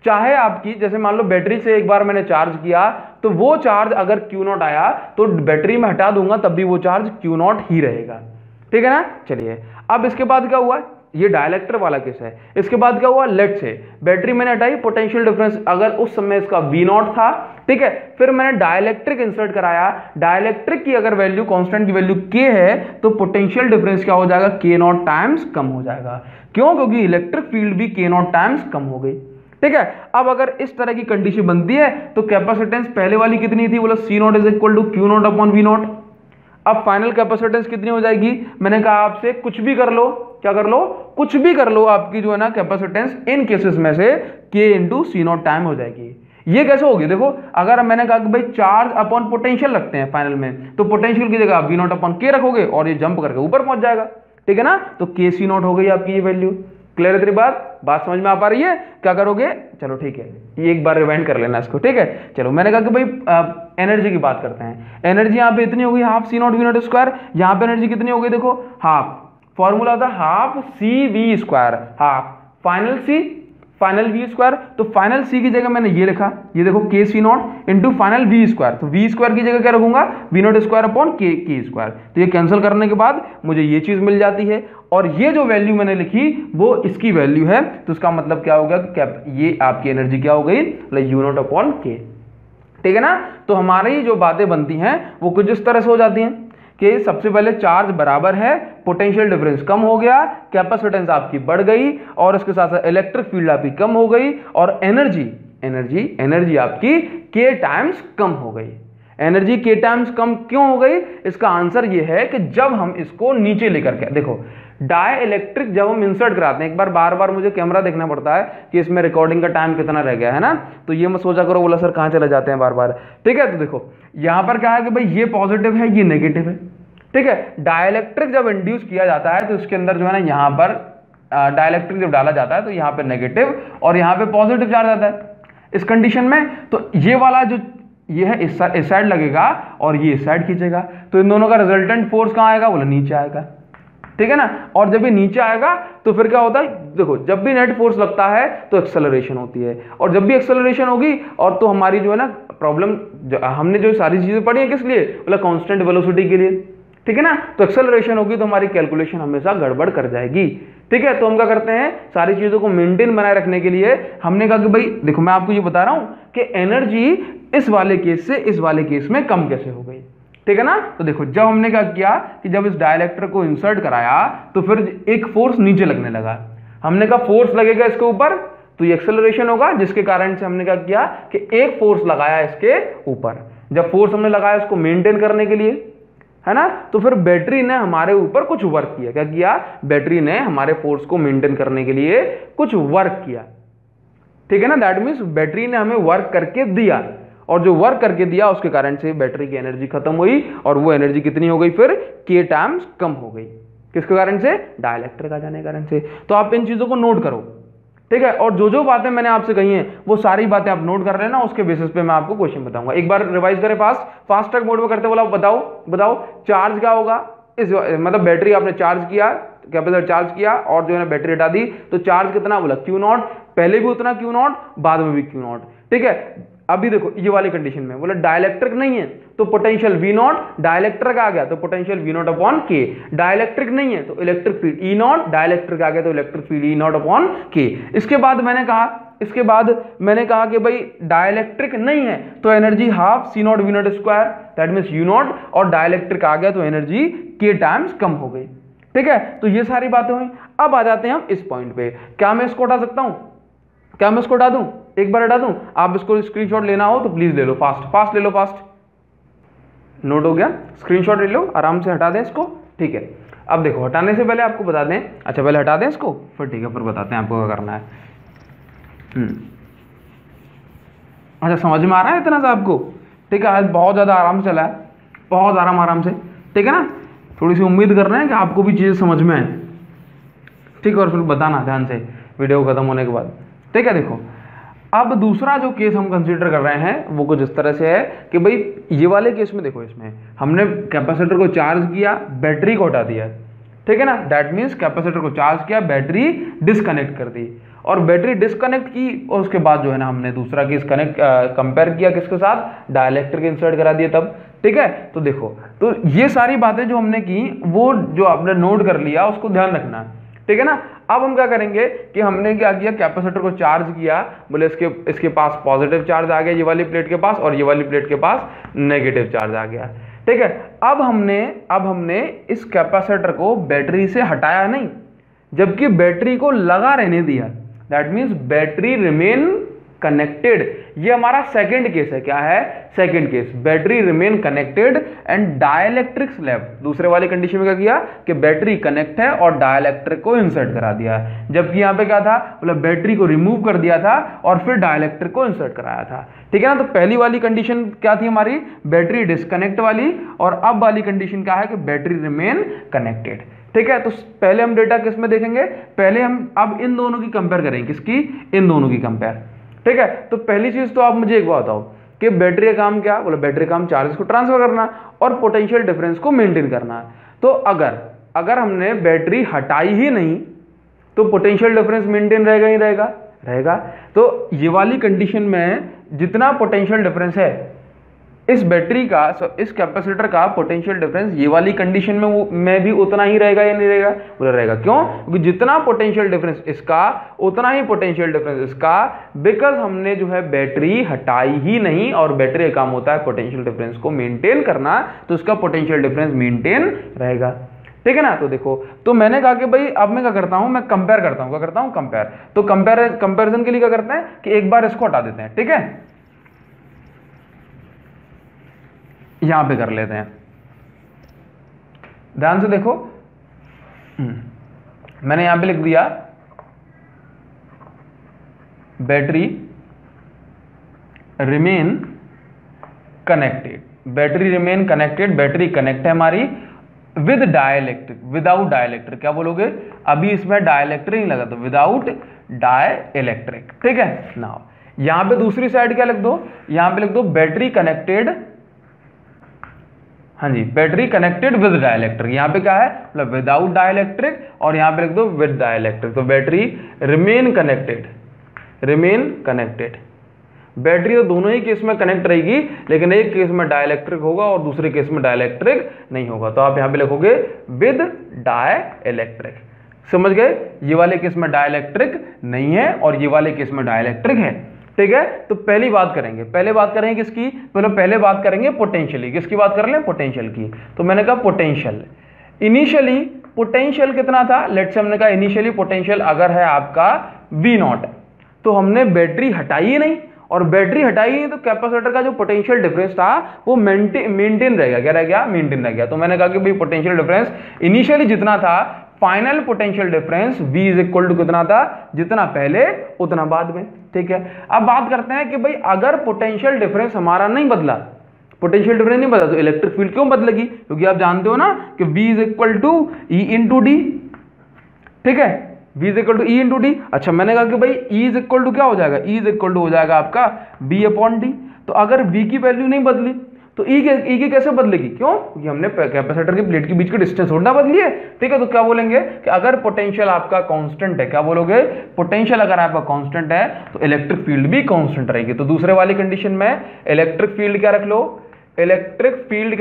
चाहे आपकी, जैसे मान लो बैटरी से एक बार मैंने चार्ज किया तो वो चार्ज अगर Q नॉट आया तो बैटरी में हटा दूंगा तब भी वो चार्ज Q नॉट ही रहेगा। ठीक है ना, चलिए अब इसके बाद क्या हुआ, ये डाइलेक्ट्रिक वाला केस है। इसके बाद क्या हुआ, लेट से बैटरी मैंने हटाई, पोटेंशियल डिफरेंस अगर उस समय इसका V नॉट था, ठीक है, फिर मैंने डाइलेक्ट्रिक इंसर्ट कराया, डाइलेक्ट्रिक की अगर वैल्यू कांस्टेंट की वैल्यू K है तो पोटेंशियल डिफरेंस क्या हो जाएगा, K नॉट टाइम्स कम हो जाएगा। क्यों, क्योंकि इलेक्ट्रिक फील्ड भी K नॉट टाइम्स कम हो गई। ठीक है, अब अगर इस तरह की कंडीशन बनती है तो कैपेसिटेंस पहले वाली कितनी थी, बोला C not is equal to Q not upon V naught. अब फाइनल कैपेसिटेंस कितनी हो जाएगी, मैंने कहा आपसे कुछ भी कर लो, क्या कर लो, कुछ भी कर लो, आपकी जो है ना कैपेसिटेंस इन केसेस में से K into C naught time हो जाएगी। ये कैसे होगी, देखो अगर मैंने कहा कि भाई चार्ज अपॉन पोटेंशियल रखते हैं फाइनल में, तो पोटेंशियल की जगह V नॉट अपॉन K रखोगे और ये जंप करके ऊपर पहुंच जाएगा। ठीक है ना, तो K सी नॉट हो गई आपकी ये वैल्यू। क्लियर है तेरी बात समझ में आ पा रही है? क्या करोगे, चलो ठीक है, ये एक बार रिवाइंड कर लेना इसको, ठीक है। चलो मैंने कहा कि भाई एनर्जी की बात करते हैं। एनर्जी यहाँ पे इतनी होगी half C not V not square. यहाँ पे एनर्जी कितनी हो गई, देखो हाफ, फॉर्मूला था half C V square, half final V square. तो फाइनल सी की जगह मैंने ये लिखा, ये देखो K C not into final V square. तो वी स्क्वायर की जगह क्या रखूंगा, V not square upon K square. तो ये कैंसिल करने के बाद मुझे ये चीज मिल जाती है, और ये जो वैल्यू मैंने लिखी वो इसकी वैल्यू है। तो इसका मतलब क्या होगा कि ये आपकी एनर्जी क्या हो गई, यू नॉट अपॉन के, ठीक है ना। तो हमारी जो बातें बनती हैं वो कुछ इस तरह से हो जाती हैं कि सबसे पहले चार्ज बराबर है, पोटेंशियल डिफरेंस कम हो गया, कैपेसिटेंस आपकी बढ़ गई, और इसके साथ साथ इलेक्ट्रिक फील्ड आपकी कम हो गई, और एनर्जी आपकी के टाइम्स कम हो गई। एनर्जी के टाइम्स कम क्यों हो गई, इसका आंसर ये है कि जब हम इसको नीचे लेकर के, देखो डाई इलेक्ट्रिक जब हम इंसर्ट कराते हैं, एक बार बार मुझे कैमरा देखना पड़ता है कि इसमें रिकॉर्डिंग का टाइम कितना रह गया है ना, तो ये मत सोचा करो बोला सर कहाँ चले जाते हैं बार बार, ठीक है। तो देखो यहां पर क्या है कि भाई ये पॉजिटिव है, ये नेगेटिव है, ठीक है। डाइलेक्ट्रिक जब इंड्यूस किया जाता है तो इसके अंदर जो है ना, यहाँ पर डाइलेक्ट्रिक जब डाला जाता है तो यहाँ पे नेगेटिव और यहाँ पे पॉजिटिव चार्ज आता है इस कंडीशन में। तो ये वाला जो ये है इस साइड लगेगा और ये इस साइड खींचेगा, तो इन दोनों का रिजल्टेंट फोर्स कहाँ आएगा, बोला नीचे आएगा, ठीक है ना। और जब ये नीचे आएगा तो फिर क्या होता है, देखो जब भी नेट फोर्स लगता है तो एक्सेलरेशन होती है, और जब भी एक्सेलरेशन होगी और तो हमारी जो है ना प्रॉब्लम, हमने जो सारी चीजें पढ़ी है किस लिए, बोला कांस्टेंट वेलोसिटी के लिए, ठीक है ना। तो एक्सेलरेशन होगी तो हमारी कैलकुलेशन हमेशा गड़बड़ कर जाएगी, ठीक है। तो हम क्या करते हैं, सारी चीजों को मेंटेन बनाए रखने के लिए हमने कहा कि भाई देखो मैं आपको ये बता रहा हूं कि एनर्जी इस वाले केस से इस वाले केस में कम कैसे हो गई, ठीक है ना। तो देखो जब हमने क्या किया कि जब इस डाइलेक्ट्रिक को इंसर्ट कराया तो फिर एक फोर्स नीचे लगने लगा, हमने कहा फोर्स लगेगा इसके ऊपर तो ये एक्सेलरेशन होगा, जिसके कारण से हमने क्या किया कि एक फोर्स लगाया इसके ऊपर। जब फोर्स हमने लगाया इसको मेंटेन करने के लिए, है ना, तो फिर बैटरी ने हमारे ऊपर कुछ वर्क किया। क्या किया, बैटरी ने हमारे फोर्स को मेंटेन करने के लिए कुछ वर्क किया, ठीक है ना। दैट मीन्स बैटरी ने हमें वर्क करके दिया, और जो वर्क करके दिया उसके कारण से बैटरी की एनर्जी खत्म हुई, और वो एनर्जी कितनी हो गई, फिर के टाइम्स कम हो गई। किसके कारण से, डाइलेक्ट्रिक आ जाने के कारण से। तो आप इन चीजों को नोट करो, ठीक है। और जो जो बातें मैंने आपसे कही हैं वो सारी बातें आप नोट कर लेना, उसके बेसिस पे मैं आपको क्वेश्चन बताऊंगा। एक बार रिवाइज करें फास्ट ट्रैक मोड में करते बोला, बताओ चार्ज क्या होगा, इस मतलब बैटरी आपने चार्ज किया, कैपेसिटर चार्ज किया और जो है ना बैटरी हटा दी, तो चार्ज कितना, बोला क्यू नॉट, पहले भी उतना क्यू नॉट, बाद में भी क्यू नॉट, ठीक है। अभी देखो ये वाली कंडीशन में बोला डाइलेक्ट्रिक नहीं है तो पोटेंशियल वी नॉट, डाइलेक्ट्रिक आ गया तो potential V not upon K, dielectric नहीं है तो electric field E not, dielectric आ गया तो electric field E not upon K. इसके बाद मैंने कहा कि भाई डाइलेक्ट्रिक नहीं है तो energy half C not V not square, that means U naught, और डाइलेक्ट्रिक आ गया तो एनर्जी के टाइम्स कम हो गई, ठीक है। तो ये सारी बातें हुई। अब आ जाते हैं हम इस पॉइंट पे, क्या मैं इसको हटा सकता हूं, क्या मैं इसको हटा दूं, एक बार हटा दूं। आप इसको स्क्रीनशॉट लेना हो तो प्लीज ले लो, फास्ट ले लो, फास्ट नोट हो गया, स्क्रीनशॉट ले लो, आराम से हटा दें इसको, ठीक है। अब देखो हटाने से पहले आपको बता दें, अच्छा पहले हटा दें इसको फिर ठीक है, फिर बताते हैं आपको क्या करना है। अच्छा समझ में आ रहा है इतना सा आपको, ठीक है। आज बहुत ज़्यादा आराम से चला है, बहुत आराम से, ठीक है ना। थोड़ी सी उम्मीद कर रहे हैं कि आपको भी चीज़ें समझ में आए, ठीक है। और फिर बताना ध्यान से वीडियो खत्म होने के बाद, ठीक है। देखो अब दूसरा जो केस हम कंसीडर कर रहे हैं वो कुछ इस तरह से है कि भाई ये वाले केस में देखो, इसमें हमने कैपेसिटर को चार्ज किया, बैटरी को हटा दिया, ठीक है ना। दैट मीन्स कैपेसिटर को चार्ज किया, बैटरी डिस्कनेक्ट कर दी, और बैटरी डिस्कनेक्ट की और उसके बाद जो है ना हमने दूसरा केस कंपेयर किया किसके साथ, डाइलेक्ट्रिक इंसर्ट करा दिया तब, ठीक है। तो देखो तो ये सारी बातें जो हमने की वो जो आपने नोट कर लिया उसको ध्यान रखना, ठीक है ना। अब हम क्या करेंगे कि हमने क्या किया, कैपेसिटर को चार्ज किया, बोले इसके पास पॉजिटिव चार्ज आ गया ये वाली प्लेट के पास, और ये वाली प्लेट के पास नेगेटिव चार्ज आ गया, ठीक है। अब हमने इस कैपेसिटर को बैटरी से हटाया नहीं, जबकि बैटरी को लगा रहने दिया, that means battery remain connected. ये हमारा सेकंड केस है, क्या है, second case, battery remain connected and dielectric slab. दूसरे वाली कंडीशन में क्या किया कि बैटरी कनेक्ट है और डाइलेक्ट्रिक को इंसर्ट करा दिया, जबकि यहाँ पे क्या था, मतलब बैटरी को रिमूव कर दिया था और फिर डाइलेक्ट्रिक को इंसर्ट कराया था, ठीक है ना। तो पहली वाली कंडीशन क्या थी हमारी, बैटरी डिस्कनेक्ट वाली, और अब वाली कंडीशन क्या है कि बैटरी रिमेन कनेक्टेड, ठीक है। तो पहले हम डेटा किस में देखेंगे, पहले हम अब इन दोनों की कंपेयर करेंगे, किसकी, इन दोनों की कंपेयर। ठीक है, तो पहली चीज तो आप मुझे एक बात बताओ कि बैटरी का काम क्या, बोले बैटरी का काम चार्ज को ट्रांसफर करना और पोटेंशियल डिफरेंस को मेंटेन करना है। तो अगर हमने बैटरी हटाई ही नहीं तो पोटेंशियल डिफरेंस मेंटेन रहेगा ही रहेगा। तो ये वाली कंडीशन में जितना पोटेंशियल डिफरेंस है इस बैटरी का, इस कैपेसिटर का पोटेंशियल डिफरेंस ये वाली कंडीशन में भी उतना ही रहेगा या नहीं रहेगा, बोला रहेगा। क्यों, क्योंकि जितना पोटेंशियल डिफरेंस इसका उतना ही पोटेंशियल डिफरेंस इसका, बिकॉज हमने जो है बैटरी हटाई ही नहीं और बैटरी का काम होता है पोटेंशियल डिफरेंस को मेंटेन करना, तो उसका पोटेंशियल डिफरेंस मेंटेन रहेगा। ठीक है ना। तो देखो, तो मैंने कहा कि भाई अब मैं क्या करता हूं, मैं कंपेयर करता हूं, क्या करता हूं, कंपेयर। तो कंपेरिजन के लिए क्या करते हैं कि एक बार इसको हटा देते हैं। ठीक है, यहां पे कर लेते हैं, ध्यान से देखो। मैंने यहां पे लिख दिया battery remain connected, battery remain connected, battery connect है हमारी विद डाइलेक्ट्रिक, विदाउट डाइलेक्ट्रिक। क्या बोलोगे, अभी इसमें डाइलेक्ट्रिक नहीं लगा तो विदाउट डाइलेक्ट्रिक। ठीक है ना। यहां पे दूसरी साइड क्या लिख दो, यहां पे लिख दो बैटरी कनेक्टेड, हाँ जी, बैटरी कनेक्टेड विद डाइलेक्ट्रिक। यहां पे क्या है, मतलब विदाउट डाइलेक्ट्रिक, और यहां पे लिख दो विद डाइलेक्ट्रिक। तो बैटरी रिमेन कनेक्टेड, बैटरी तो दोनों ही केस में कनेक्ट रहेगी, लेकिन एक केस में डाइलेक्ट्रिक होगा और दूसरे केस में डाइलेक्ट्रिक नहीं होगा। तो आप यहां पे लिखोगे विद डाइलेक्ट्रिक। समझ गए, ये वाले केस में डाइलेक्ट्रिक नहीं है और ये वाले केस में डाइलेक्ट्रिक है। ठीक है, तो पहले बात करेंगे किसकी, पहले बात करेंगे पोटेंशियली। किसकी बात कर लें, पोटेंशियल की। तो मैंने कहा पोटेंशियल, इनिशियली पोटेंशियल कितना था, लेट्स से हमने कहा इनिशियली पोटेंशियल अगर है आपका V0, तो हमने बैटरी हटाई ही नहीं, और बैटरी हटाई नहीं तो कैपेसिटर का जो पोटेंशियल डिफरेंस था वो मेंटेन रहेगा। क्या रह गया, मेंटेन रह गया। तो मैंने कहा कि भाई पोटेंशियल डिफरेंस इनिशियली जितना था, final potential difference V is equal to कितना था, जितना पहले उतना बाद में। ठीक है, अब बात करते हैं कि भाई अगर पोटेंशियल डिफरेंस हमारा नहीं बदला, पोटेंशियल डिफरेंस नहीं बदला, तो इलेक्ट्रिक फील्ड क्यों बदलेगी, क्योंकि आप जानते हो ना कि V is equal to E into D. ठीक है, V is equal to E into D. अच्छा, मैंने कहा कि भाई E इज इक्वल टू क्या हो जाएगा, E इज इक्वल टू हो जाएगा आपका B अपॉन डी। तो अगर V की वैल्यू नहीं बदली तो E की कैसे बदलेगी, क्यों, क्योंकि हमने कैपेसिटर की प्लेट के बीच की डिस्टेंस थोड़ा बदली है। ठीक है, तो क्या बोलेंगे कि अगर पोटेंशियल आपका कांस्टेंट है, क्या बोलोगे, पोटेंशियल अगर आपका कांस्टेंट है तो इलेक्ट्रिक फील्ड भी कांस्टेंट रहेगी। तो दूसरे वाली कंडीशन में इलेक्ट्रिक फील्ड क्या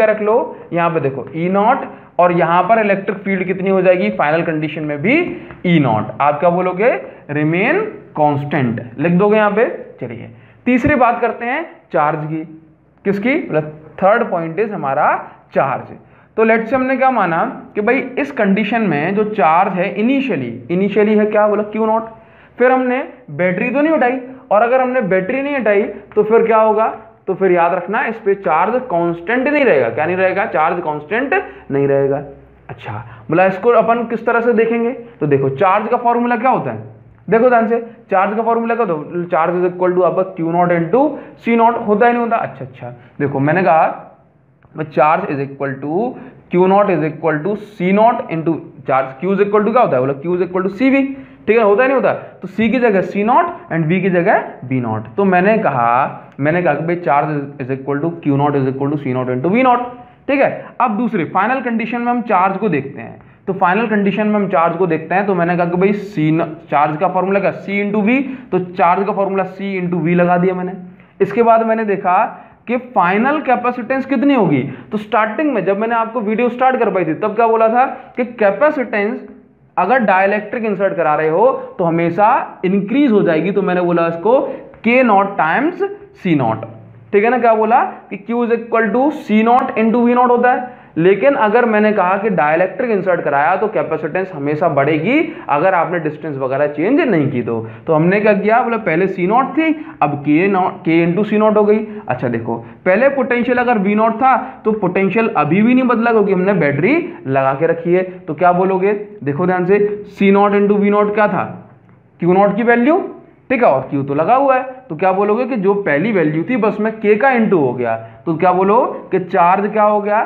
रख लो, यहां पे देखो E0, और यहां पर इलेक्ट्रिक फील्ड कितनी हो जाएगी, फाइनल कंडीशन में भी E0। आप क्या बोलोगे, रिमेन कांस्टेंट लिख दोगे यहां पे। चलिए तीसरी बात करते हैं चार्ज की। किसकी, मतलब थर्ड पॉइंट इज हमारा चार्ज। तो लेट्स से हमने क्या माना कि भाई इस कंडीशन में जो चार्ज है इनिशियली है क्या, बोला Q0। फिर हमने बैटरी तो नहीं हटाई, और अगर हमने बैटरी नहीं हटाई तो फिर क्या होगा, तो फिर याद रखना इस पे चार्ज कांस्टेंट नहीं रहेगा। क्या नहीं रहेगा, चार्ज कांस्टेंट नहीं रहेगा। अच्छा, बोला इसको अपन किस तरह से देखेंगे, तो देखो चार्ज का फॉर्मूला क्या होता है, देखो ध्यान से, चार्ज का फॉर्मूला क्या होता है, चार्ज इज इक्वल टू आपका Q0 इंटू C0, होता ही नहीं होता। अच्छा, देखो मैंने कहा charge is equal to Q0 is equal to C0 into charge, Q is equal to क्या होता है, बोला Q is equal to CV। ठीक है, होता ही नहीं होता, तो C की जगह C0 एंड V की जगह V0। तो मैंने कहा कि भाई charge is equal to Q0 is equal to C0 into V0। ठीक है, अब दूसरी फाइनल कंडीशन में हम चार्ज को देखते हैं। तो फाइनल कंडीशन में हम चार्ज को देखते हैं, तो मैंने कहा कि भाई चार्ज का फॉर्मूला क्या, C इंटू V, तो चार्ज का फॉर्मूला C इंटू V लगा दिया मैंने। इसके बाद मैंने देखा कि फाइनल कैपेसिटेंस कितनी होगी। तो स्टार्टिंग में जब मैंने आपको वीडियो स्टार्ट कर पाई थी तब क्या बोला था कि कैपेसिटेंस अगर डाइलेक्ट्रिक इंसर्ट करा रहे हो तो हमेशा इंक्रीज हो जाएगी। तो मैंने बोला इसको K0 टाइम्स C0। ठीक है ना, क्या बोला कि Q is equal to C0 into V0 होता है। लेकिन अगर मैंने कहा कि डाइलेक्ट्रिक इंसर्ट कराया तो कैपेसिटेंस हमेशा बढ़ेगी अगर आपने डिस्टेंस वगैरह चेंज नहीं की। तो हमने क्या किया, बोला पहले C0 थी, अब K इंटू C0 हो गई। अच्छा देखो, पहले पोटेंशियल अगर V0 था तो पोटेंशियल अभी भी नहीं बदला क्योंकि हमने बैटरी लगा के रखी है। तो क्या बोलोगे, देखो ध्यान से, C0 इंटू V0 क्या था, Q0 की वैल्यू। ठीक है, और Q तो लगा हुआ है, तो क्या बोलोगे कि जो पहली वैल्यू थी बस में K का इंटू हो गया, तो क्या बोलो कि चार्ज क्या हो गया,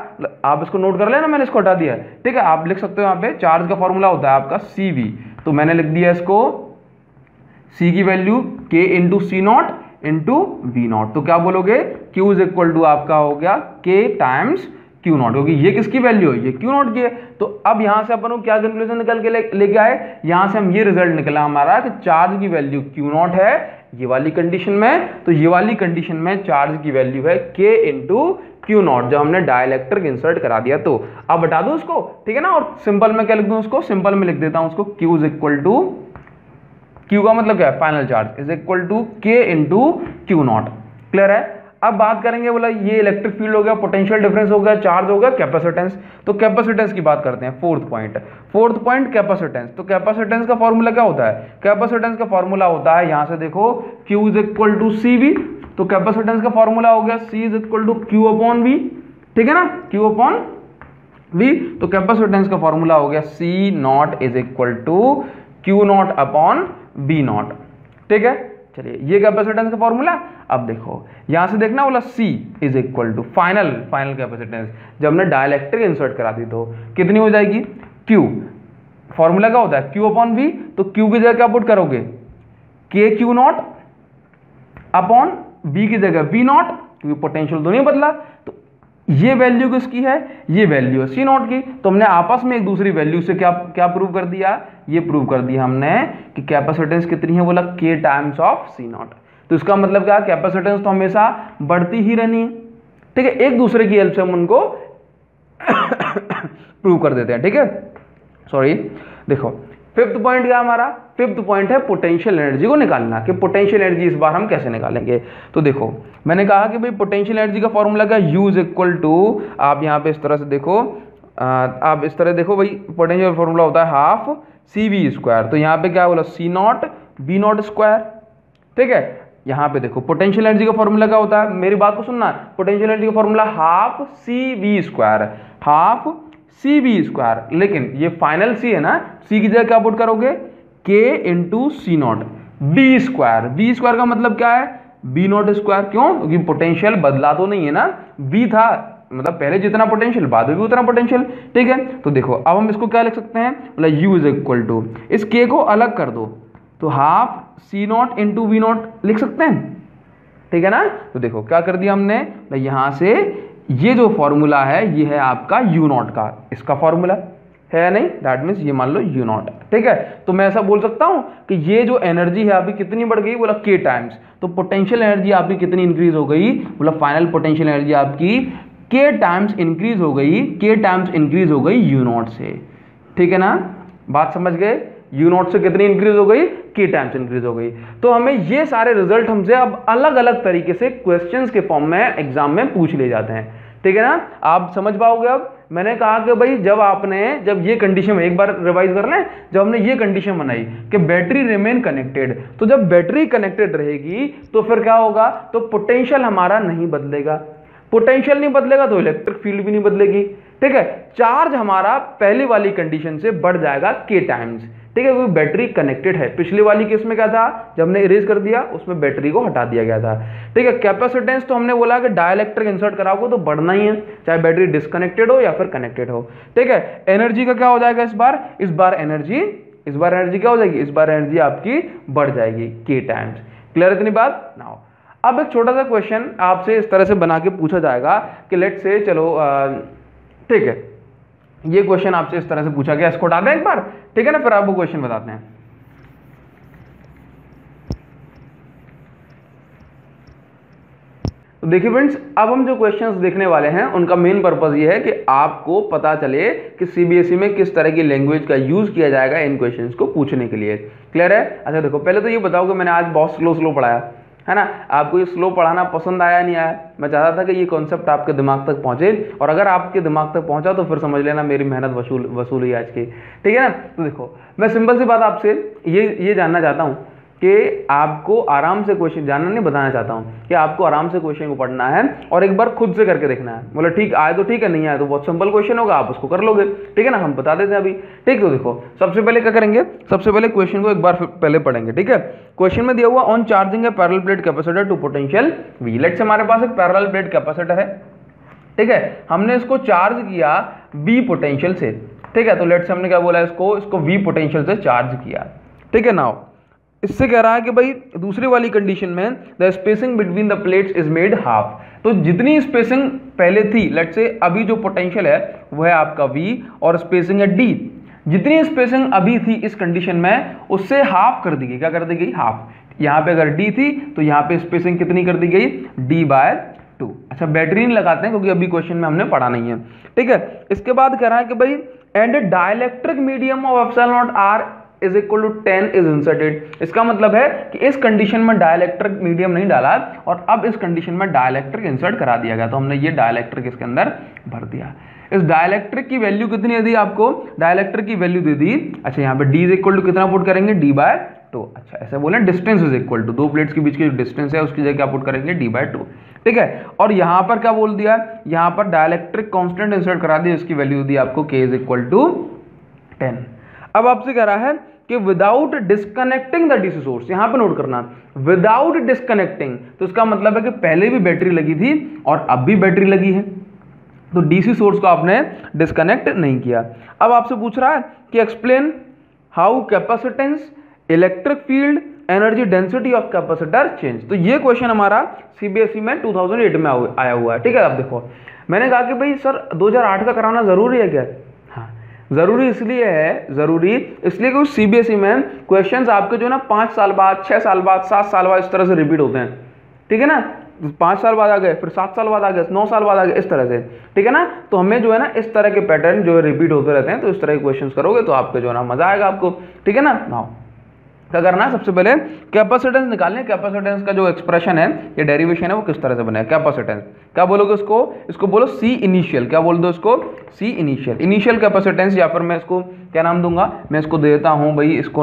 आप इसको नोट कर लेना, मैंने इसको हटा दिया है, ठीक है। आप लिख सकते हो यहाँ पे चार्ज का फॉर्मूला होता है आपका CV, तो मैंने लिख दिया इसको C की value K into C not into V naught, तो क्या बोलोगे Q इज इक्वल टू आपका हो गया K टाइम्स Q नॉट, क्योंकि ये किसकी वैल्यू है, ये Q नॉट की है। तो अब यहां से अपन को क्या कंक्लूजन निकल के लेके आए, यहां से हम ये रिजल्ट निकला हमारा कि चार्ज की वैल्यू Q नॉट है ये वाली कंडीशन में, तो ये वाली कंडीशन में चार्ज की वैल्यू है K इंटू Q नॉट, जब हमने डाइलेक्ट्रिक इंसर्ट करा दिया। तो अब बता दूं उसको, ठीक है ना, और सिंपल में क्या लिख दूं उसको, सिंपल में लिख देता हूं उसको Q is equal to, Q का मतलब क्या है, final charge is equal to K into Q naught. Clear है। अब बात करेंगे, बोला ये इलेक्ट्रिक फील्ड हो गया, पोटेंशियल डिफरेंस हो गया, चार्ज हो गया, कैपेसिटेंस। तो कैपेसिटेंस की बात करते हैं, फोर्थ पॉइंट कैपेसिटेंस। तो कैपेसिटेंस का फॉर्मूला क्या होता है, कैपेसिटेंस का फॉर्मूला होता है, यहां से देखो Q is equal to CV, तो कैपेसिटेंस का फॉर्मूला हो गया C is equal to Q upon V, ठीक है ना, Q अपॉन V। तो कैपेसिटेंस का फॉर्मूला हो गया C not is equal to Q not upon V not, ठीक है। चलिए ये कैपेसिटेंस का फॉर्मूला। अब देखो यहां से देखना, बोला C is equal to final capacitance, जब हमने डाइलेक्ट्रिक इंसर्ट करा दी तो कितनी हो जाएगी, Q, फॉर्मूला क्या होता है Q अपॉन V, तो Q की जगह क्या पुट करोगे, K Q not upon V की जगह V नॉट, क्योंकि पोटेंशियल तो नहीं बदला, तो ये वैल्यू किसकी है, ये वैल्यू है C नॉट की। तो हमने आपस में एक दूसरी वैल्यू से क्या प्रूव कर दिया, ये प्रूव कर दिया हमने कि कैपेसिटेंस कितनी है, बोला K times of C not. तो इसका मतलब क्या, कैपेसिटेंस तो हमेशा बढ़ती ही रहनी है, ठीक है, एक दूसरे की हेल्प से हम उनको प्रूव कर देते हैं, ठीक है। सॉरी, देखो फिफ्थ पॉइंट क्या हमारा, फिफ्थ पॉइंट है पोटेंशियल एनर्जी को निकालना, कि पोटेंशियल एनर्जी इस बार हम कैसे निकालेंगे। तो देखो मैंने कहा कि भाई पोटेंशियल एनर्जी का फॉर्मूला क्या, U इज इक्वल टू, आप यहाँ पे इस तरह से देखो, आप इस तरह देखो भाई, पोटेंशियल फॉर्मूला होता है हाफ CV स्क्वायर, तो यहाँ पे क्या बोला C not V not square, ठीक है। यहाँ पे देखो पोटेंशियल एनर्जी का फॉर्मूला क्या होता है, मेरी बात को सुनना, पोटेंशियल एनर्जी का formula half CV square, half CV square, लेकिन ये फाइनल C है ना, C की जगह क्या पुट करोगे, K into C not B square का मतलब क्या है, B नॉट स्क्वायर, क्यों, क्योंकि पोटेंशियल बदला तो नहीं है ना, V था, मतलब पहले जितना पोटेंशियल बाद में भी उतना पोटेंशियल, ठीक है। तो देखो अब हम इसको क्या लिख सकते हैं, मतलब U इज इक्वल टू, इस K को अलग कर दो, तो half C not into V not लिख सकते हैं, ठीक है ना। तो देखो क्या कर दिया हमने, यहां से ये जो फॉर्मूला है ये है आपका U नॉट का, इसका फॉर्मूला है नहीं, दैट मीन्स ये मान लो U नॉट, ठीक है। तो मैं ऐसा बोल सकता हूं कि ये जो एनर्जी है आपकी कितनी बढ़ गई, बोला K टाइम्स, तो पोटेंशियल एनर्जी आपकी कितनी इंक्रीज हो गई, बोला फाइनल पोटेंशियल एनर्जी आपकी K टाइम्स इंक्रीज हो गई, K टाइम्स इंक्रीज हो गई U नॉट से, ठीक है ना, बात समझ गए, U नॉट से कितनी इंक्रीज हो गई, K टाइम्स इंक्रीज हो गई। तो हमें ये सारे रिजल्ट हमसे अब अलग अलग तरीके से क्वेश्चंस के फॉर्म में एग्जाम में पूछ ले जाते हैं, ठीक है ना, आप समझ पाओगे। अब मैंने कहा कि भाई जब ये कंडीशन, एक बार रिवाइज कर लें, जब हमने ये कंडीशन बनाई कि बैटरी रिमेन कनेक्टेड, तो जब बैटरी कनेक्टेड रहेगी तो फिर क्या होगा, तो पोटेंशियल हमारा नहीं बदलेगा, पोटेंशियल नहीं बदलेगा तो इलेक्ट्रिक फील्ड भी नहीं बदलेगी, ठीक है। चार्ज हमारा पहली वाली कंडीशन से बढ़ जाएगा K टाइम्स, ठीक है, क्योंकि बैटरी कनेक्टेड है। पिछली वाली केस में क्या था, जब हमने इरेज कर दिया उसमें बैटरी को हटा दिया गया था, ठीक है। कैपेसिटेंस तो हमने बोला कि डाइलेक्ट्रिक इंसर्ट कराओगे तो बढ़ना ही है, चाहे बैटरी डिस्कनेक्टेड हो या फिर कनेक्टेड हो, ठीक है। एनर्जी का क्या हो जाएगा इस बार एनर्जी क्या हो जाएगी, इस बार एनर्जी आपकी बढ़ जाएगी K टाइम्स। क्लियर इतनी बात। नाउ अब एक छोटा सा क्वेश्चन आपसे इस तरह से बना के पूछा जाएगा कि लेट्स से, चलो ठीक है, ये क्वेश्चन आपसे इस तरह से पूछा गया, इसको हटा दें एक बार, ठीक है ना, फिर आपको क्वेश्चन बताते हैं। तो देखिए फ्रेंड्स, अब हम जो क्वेश्चंस देखने वाले हैं उनका मेन पर्पस ये है कि आपको पता चले कि सीबीएसई में किस तरह की लैंग्वेज का यूज किया जाएगा इन क्वेश्चंस को पूछने के लिए। क्लियर है। अच्छा देखो, पहले तो ये बताओ कि मैंने आज बहुत स्लो पढ़ाया है ना, आपको ये स्लो पढ़ाना पसंद आया नहीं आया, मैं चाहता था कि ये कॉन्सेप्ट आपके दिमाग तक पहुंचे, और अगर आपके दिमाग तक पहुंचा तो फिर समझ लेना मेरी मेहनत वसूल हुई आज की, ठीक है ना। तो देखो मैं सिंपल सी बात आपसे ये जानना चाहता हूं कि आपको आराम से क्वेश्चन जानना नहीं, बताना चाहता हूँ कि आपको आराम से क्वेश्चन को पढ़ना है और एक बार खुद से करके देखना है। बोला ठीक आए तो ठीक है, नहीं आए तो बहुत सिंपल क्वेश्चन होगा, आप उसको कर लोगे, ठीक है ना। हम बता देते हैं अभी, ठीक। तो देखो सबसे पहले क्या करेंगे, सबसे पहले क्वेश्चन को एक बार पहले पढ़ेंगे, ठीक है। क्वेश्चन में दिया हुआ on charging a parallel plate capacitor to potential V। Let's say हमारे पास एक पैरेलल प्लेट कैपेसिटर है, ठीक है, हमने इसको चार्ज किया V पोटेंशियल से, ठीक है। तो लेट्स से हमने क्या बोला, इसको V पोटेंशियल से चार्ज किया, ठीक है। नाउ इससे कह रहा है कि भाई दूसरी वाली कंडीशन में the spacing between the plates is made half. तो जितनी स्पेसिंग पहले थी, लेट्स से अभी जो पोटेंशियल है वो है आपका V और स्पेसिंग है D, जितनी स्पेसिंग अभी थी इस कंडीशन में उससे हाफ कर दी गई। क्या कर दी गई, हाफ। यहाँ पे अगर D थी तो यहाँ पे स्पेसिंग कितनी कर दी गई, D/2। अच्छा बैटरी नहीं लगाते हैं क्योंकि अभी क्वेश्चन में हमने पढ़ा नहीं है, ठीक है। इसके बाद कह रहा है कि भाई and dielectric medium of epsilon R is equal to 10 is inserted. इसका मतलब है कि इस कंडीशन में डाइलेक्ट्रिक मीडियम नहीं डाला और अब इस कंडीशन में डाइलेक्ट्रिक इंसर्ट करा दिया गया, तो हमने ये डाइलेक्ट्रिक इसके अंदर भर दिया। इस डाइलेक्ट्रिक की वैल्यू कितनी दे दी आपको, डाइलेक्ट्रिक की वैल्यू दे दी। अच्छा यहाँ पे D इज इक्वल टू कितना पुट करेंगे, D/2। अच्छा ऐसे बोले डिस्टेंस इज इक्वल टू, दो प्लेट्स के बीच की जो डिस्टेंस है उसकी जगह क्या पुट करेंगे, D/2, ठीक है। और यहाँ पर क्या बोल दिया, यहाँ पर डाइलेक्ट्रिक कांस्टेंट इंसर्ट करा दिया, इसकी वैल्यू दी आपको K इज इक्वल टू 10। अब आपसे कह रहा है कि without disconnecting the DC source, यहां पे नोट करना विदाउट डिस्कनेक्टिंग, तो इसका मतलब है कि पहले भी बैटरी लगी थी और अब भी बैटरी लगी है, तो डीसी सोर्स को आपने डिस्कनेक्ट नहीं किया। अब आपसे पूछ रहा है कि explain how capacitance, electric field, energy density of capacitor change. तो ये क्वेश्चन हमारा सीबीएसई में 2008 में आया हुआ है, ठीक है। अब देखो मैंने कहा कि भाई सर 2008 का कराना जरूरी है क्या, जरूरी इसलिए है, जरूरी इसलिए कि सीबीएसई में क्वेश्चंस आपके जो है ना 5 साल बाद, 6 साल बाद, 7 साल बाद इस तरह से रिपीट होते हैं, ठीक है ना। 5 साल बाद आ गए, फिर 7 साल बाद आ गए, 9 साल बाद आ गए, इस तरह से, ठीक है ना। तो हमें जो है ना इस तरह के पैटर्न जो है रिपीट होते रहते हैं, तो इस तरह के क्वेश्चंस करोगे तो आपको जो है ना मजा आएगा आपको, ठीक है ना। नाउ क्या करना है, सबसे पहले कैपेसिटेंस निकालने। कैपेसिटेंस का जो एक्सप्रेशन है, ये डेरिवेशन है, वो किस तरह से बना है। कैपेसिटेंस क्या बोलोगे इसको बोलो C इनिशियल। क्या बोल दो इसको, C इनिशियल, इनिशियल कैपेसिटेंस, या फिर मैं इसको क्या नाम दूंगा, मैं इसको दे देता हूं भाई, इसको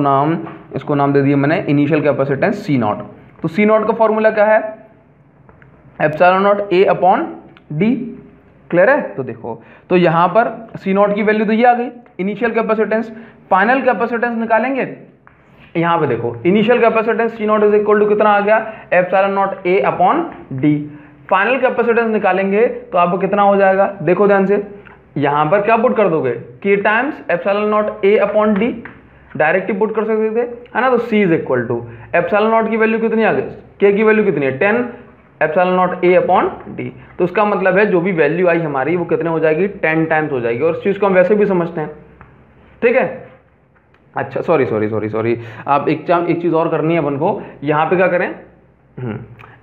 नाम दे दिया मैंने इनिशियल कैपेसिटेंस C0। तो C0 का फॉर्मूला क्या है, ε0A/D, क्लियर है। तो देखो तो यहां पर C0 की वैल्यू तो ये आ गई, इनिशियल कैपेसिटेंस। फाइनल कैपेसिटेंस निकालेंगे, यहां पे देखो initial capacitance C0 is equal to कितना आ गया, ε0A/D। फाइनल कैपेसिटेंस निकालेंगे तो आपको कितना हो जाएगा, देखो ध्यान से, यहां पर क्या पुट कर दोगे, K टाइम्स ε0A/D, डायरेक्ट ही पुट कर सकते थे, है ना। तो C इज इक्वल टू ε0 की वैल्यू कितनी आ गई, K की वैल्यू कितनी है 10 ε0A/D। तो इसका मतलब है जो भी वैल्यू आई हमारी वो कितने हो जाएगी, 10 टाइम्स हो जाएगी। और इस चीज को हम वैसे भी समझते हैं, ठीक है। अच्छा सॉरी, आप एक चीज और करनी है अपन को, यहाँ पे क्या करें,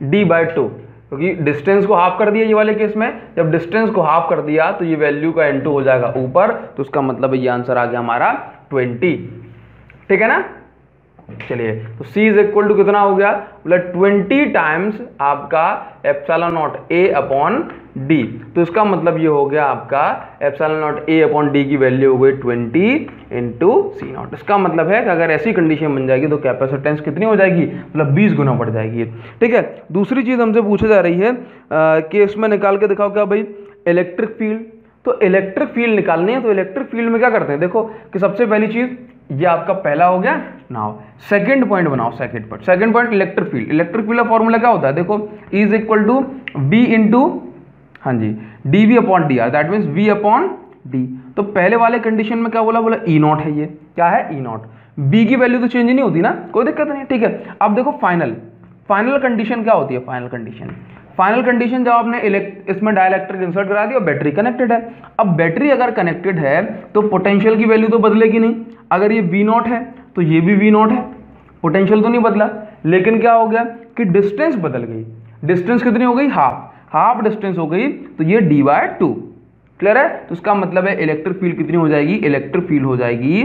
D/2, क्योंकि डिस्टेंस को हाफ कर दिया ये वाले केस में। जब डिस्टेंस को हाफ कर दिया तो ये वैल्यू का n2 हो जाएगा ऊपर, तो उसका मतलब ये आंसर आ गया हमारा 20, ठीक है ना। चलिए तो C इज इक्वल टू कितना हो गया, मतलब 20 टाइम्स आपका ε0A/D। तो इसका मतलब ये हो गया आपका ε0A/D की वैल्यू हो गई 20 इंटू C0। इसका मतलब है कि अगर ऐसी कंडीशन बन जाएगी तो कैपेसिटेंस कितनी हो जाएगी, मतलब 20 गुना बढ़ जाएगी, ठीक है। दूसरी चीज हमसे पूछी जा रही है कि इसमें निकाल के दिखाओ क्या भाई, इलेक्ट्रिक फील्ड। तो इलेक्ट्रिक फील्ड निकालनी है, तो इलेक्ट्रिक फील्ड में क्या करते हैं, देखो कि सबसे पहली चीज ये आपका पहला हो गया। नाउ सेकंड पॉइंट बनाओ, second point electric field. Electric field का फॉर्मूला क्या होता है, देखो E is equal to B into, हाँ जी, dV/dr, दैट मीन्स V/d। तो पहले वाले कंडीशन में क्या बोला E0 है, ये क्या है E0। B की वैल्यू तो चेंज नहीं होती ना, कोई दिक्कत नहीं, ठीक है। अब देखो फाइनल कंडीशन क्या होती है, फाइनल कंडीशन जब आपने इसमें डाइलेक्ट्रिक इंसर्ट करा दिया और बैटरी कनेक्टेड है। अब बैटरी अगर कनेक्टेड है तो पोटेंशियल की वैल्यू तो बदलेगी नहीं। अगर ये V0 है तो ये भी V0 है, पोटेंशियल तो नहीं बदला, लेकिन क्या हो गया कि डिस्टेंस बदल गई। डिस्टेंस कितनी हो गई, हाफ डिस्टेंस हो गई, तो ये D/2, क्लियर है। तो इसका मतलब है इलेक्ट्रिक फील्ड कितनी हो जाएगी, इलेक्ट्रिक फील्ड हो जाएगी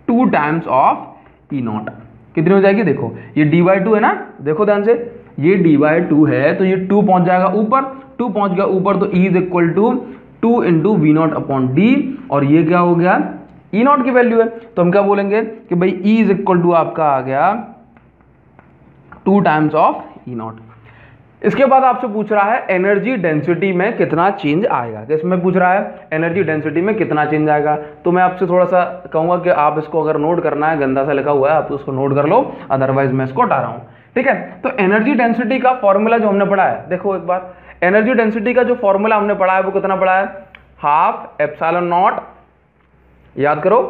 2 टाइम्स ऑफ E0। कितनी हो जाएगी, देखो ये D/2 है ना, देखो ध्यान से, ये D/2 है तो ये 2 पहुंच जाएगा ऊपर, 2 पहुंच गया ऊपर, तो E is equal to 2 into V0/D। और ये क्या हो गया, E0 की वैल्यू है, तो हम क्या बोलेंगे कि भाई E इज इक्वल टू आपका आ गया 2 टाइम्स ऑफ ई नॉट। इसके बाद आपसे पूछ रहा है एनर्जी डेंसिटी में कितना चेंज आएगा। इसमें पूछ रहा है एनर्जी डेंसिटी में कितना चेंज आएगा, तो मैं आपसे थोड़ा सा कहूँगा कि आप इसको अगर नोट करना है, गंदा सा लिखा हुआ है आप उसको नोट कर लो, अदरवाइज मैं इसको हटा रहा हूँ। ठीक है, तो एनर्जी डेंसिटी का फॉर्मूला जो हमने पढ़ा है, देखो एक बार, एनर्जी डेंसिटी का जो फॉर्मूला हमने पढ़ा है वो कितना पढ़ा है, हाफ एप्सिलॉन नॉट, याद करो,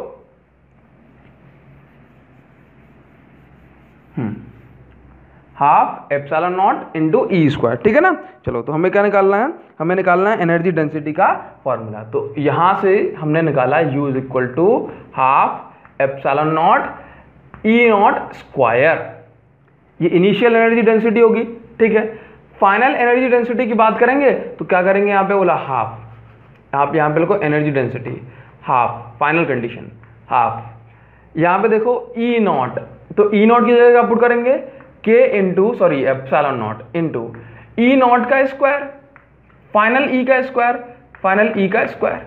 half epsilon not into E square. ठीक है ना। चलो तो हमें क्या निकालना है, हमें निकालना है एनर्जी डेंसिटी का फॉर्मूला। तो यहां से हमने निकाला U is equal to half epsilon not E not square, ये इनिशियल एनर्जी डेंसिटी होगी। ठीक है, फाइनल एनर्जी डेंसिटी की बात करेंगे तो क्या करेंगे, यहाँ पे बोला हाफ, आप यहाँ पे लिखो energy density half, final condition half, यहाँ पे देखो ई नॉट, तो ई नॉट की जगह क्या पुट करेंगे, के into sorry epsilon not into E not का स्क्वायर, फाइनल ई का स्क्वायर, फाइनल ई का स्क्वायर।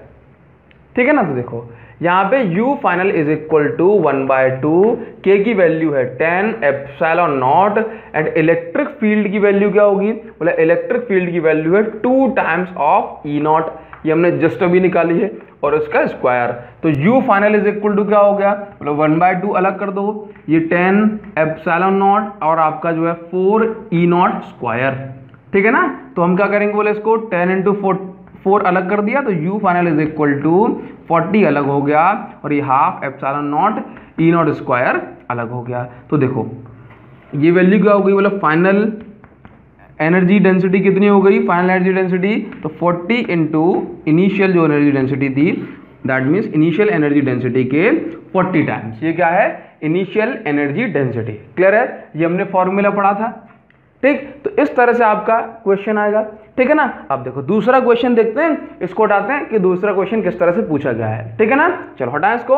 ठीक है ना। तो देखो यहाँ पे U final is equal to 1/2, K की वैल्यू है 10 epsilon not, and electric field की वैल्यू क्या होगी, बोला इलेक्ट्रिक फील्ड की वैल्यू है 2 टाइम्स ऑफ ई नॉट, ये हमने जस्ट अभी निकाली है, और उसका स्क्वायर। तो U final is equal to क्या हो गया, बोलो 1/2 अलग कर दो, ये 10 एप्सिलॉन नॉट और आपका जो है 4 ई नॉट स्क्वायर। ठीक है ना। तो हम क्या करेंगे, बोले इसको 10 इंटू 4 अलग कर दिया, तो U final is equal to 40 अलग हो गया, और ये half epsilon not E not square अलग हो गया। तो देखो ये वैल्यू क्या हो गई, बोला फाइनल एनर्जी डेंसिटी कितनी हो गई, फाइनल एनर्जी डेंसिटी, तो 40 इंटू इनिशियल जो एनर्जी डेंसिटी थी, that means initial energy density के 40 टाइम्स, ये क्या है, इनिशियल एनर्जी डेंसिटी। क्लियर है, ये हमने फॉर्मूला पढ़ा था। ठीक, तो इस तरह से आपका क्वेश्चन आएगा। ठीक है ना। अब देखो दूसरा क्वेश्चन देखते हैं, इसको हटाते हैं कि दूसरा क्वेश्चन किस तरह से पूछा गया है। ठीक है ना, चलो हटाएं इसको।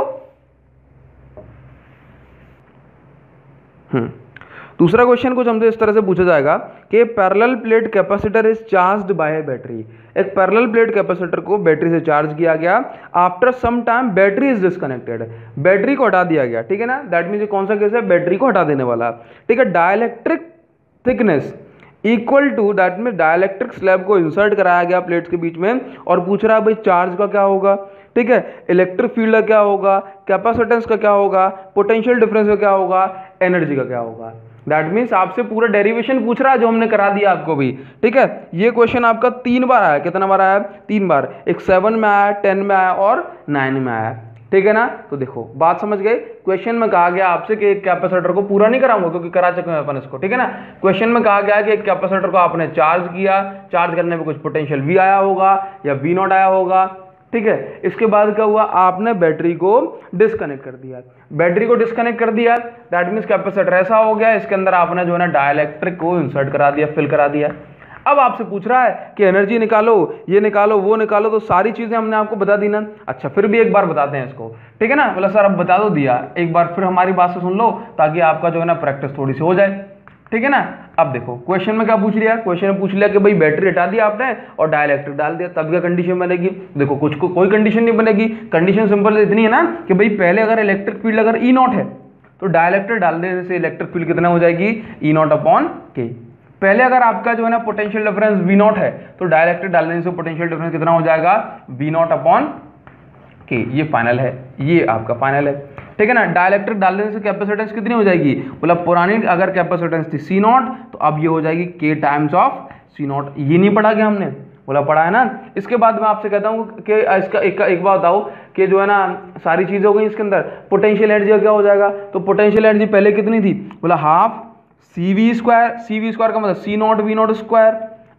दूसरा क्वेश्चन कुछ हमसे इस तरह से पूछा जाएगा कि parallel plate capacitor is charged by battery. एक पैरेलल प्लेट कैपेसिटर को बैटरी से चार्ज किया गया, after some time battery is disconnected, battery को हटा दिया गया। ठीक है ना, दैट मीन्स कौन सा केस है, बैटरी को हटा देने वाला। ठीक है, dielectric thickness equal to, that mean dielectric slab को इंसर्ट कराया गया प्लेट्स के बीच में, और पूछ रहा है भाई चार्ज का क्या होगा। ठीक है, इलेक्ट्रिक फील्ड का क्या होगा, कैपेसिटेंस का क्या होगा, पोटेंशियल डिफरेंस का क्या होगा, एनर्जी का क्या होगा। दैट मीन्स आपसे पूरा डेरिवेशन पूछ रहा है जो हमने करा दिया आपको भी। ठीक है, ये क्वेश्चन आपका 3 बार आया, कितना बार आया, 3 बार, एक 7 में आया, 10 में आया और 9 में आया। ठीक है ना। तो देखो बात समझ गए, क्वेश्चन में कहा गया आपसे कि एक कैपेसिटर को, पूरा नहीं कराऊंगा क्योंकि करा चुके हैं अपन इसको। ठीक है ना, क्वेश्चन में कहा गया कि एक कैपेसिटर को आपने चार्ज किया, चार्ज करने में कुछ पोटेंशियल V आया होगा या V0 आया होगा। ठीक है, इसके बाद क्या हुआ, आपने बैटरी को डिस्कनेक्ट कर दिया, बैटरी को डिस्कनेक्ट कर दिया, दैट मीन्स कैपेसिटर ऐसा हो गया, इसके अंदर आपने जो है ना डाइलेक्ट्रिक को इंसर्ट करा दिया, फिल करा दिया। अब आपसे पूछ रहा है कि एनर्जी निकालो, ये निकालो, वो निकालो, तो सारी चीजें हमने आपको बता दी ना। अच्छा फिर भी एक बार बताते हैं इसको। ठीक है ना, बोला सर अब बता दो दिया, एक बार फिर हमारी बात से सुन लो ताकि आपका जो है ना प्रैक्टिस थोड़ी सी हो जाए। ठीक है ना। अब देखो क्वेश्चन में क्या पूछ लिया, क्वेश्चन में पूछ लिया कि भाई बैटरी हटा दिया आपने और डाइलेक्ट्रिक डाल दिया, तब क्या कंडीशन बनेगी। देखो कोई कंडीशन नहीं बनेगी, कंडीशन सिंपल इतनी है ना कि भाई पहले अगर इलेक्ट्रिक फील्ड अगर E0 है तो डाइलेक्ट्रिक डाल देने से इलेक्ट्रिक फील्ड कितना हो जाएगी, E0 अपॉन K। पहले अगर आपका जो है ना पोटेंशियल डिफरेंस V0 है तो डाइलेक्ट्रिक डालने से पोटेंशियल डिफरेंस कितना हो जाएगा, V0 अपॉन K। ये फाइनल है, ये आपका फाइनल है। ठीक है ना, डाइलेक्ट्रिक डाल देने से कैपेसिटेंस कितनी हो जाएगी, बोला पुरानी अगर कैपेसिटेंस थी C0 तो अब ये हो जाएगी K टाइम्स ऑफ C0। ये नहीं पढ़ा क्या हमने, बोला पढ़ा है ना। इसके बाद मैं आपसे कहता हूँ कि इसका एक बात बताओ कि जो है ना सारी चीज़ें हो गई, इसके अंदर पोटेंशियल एनर्जी का क्या हो जाएगा, तो पोटेंशियल एनर्जी पहले कितनी थी, बोला half CV square, CV square का मतलब C0 V0 स्क्वायर।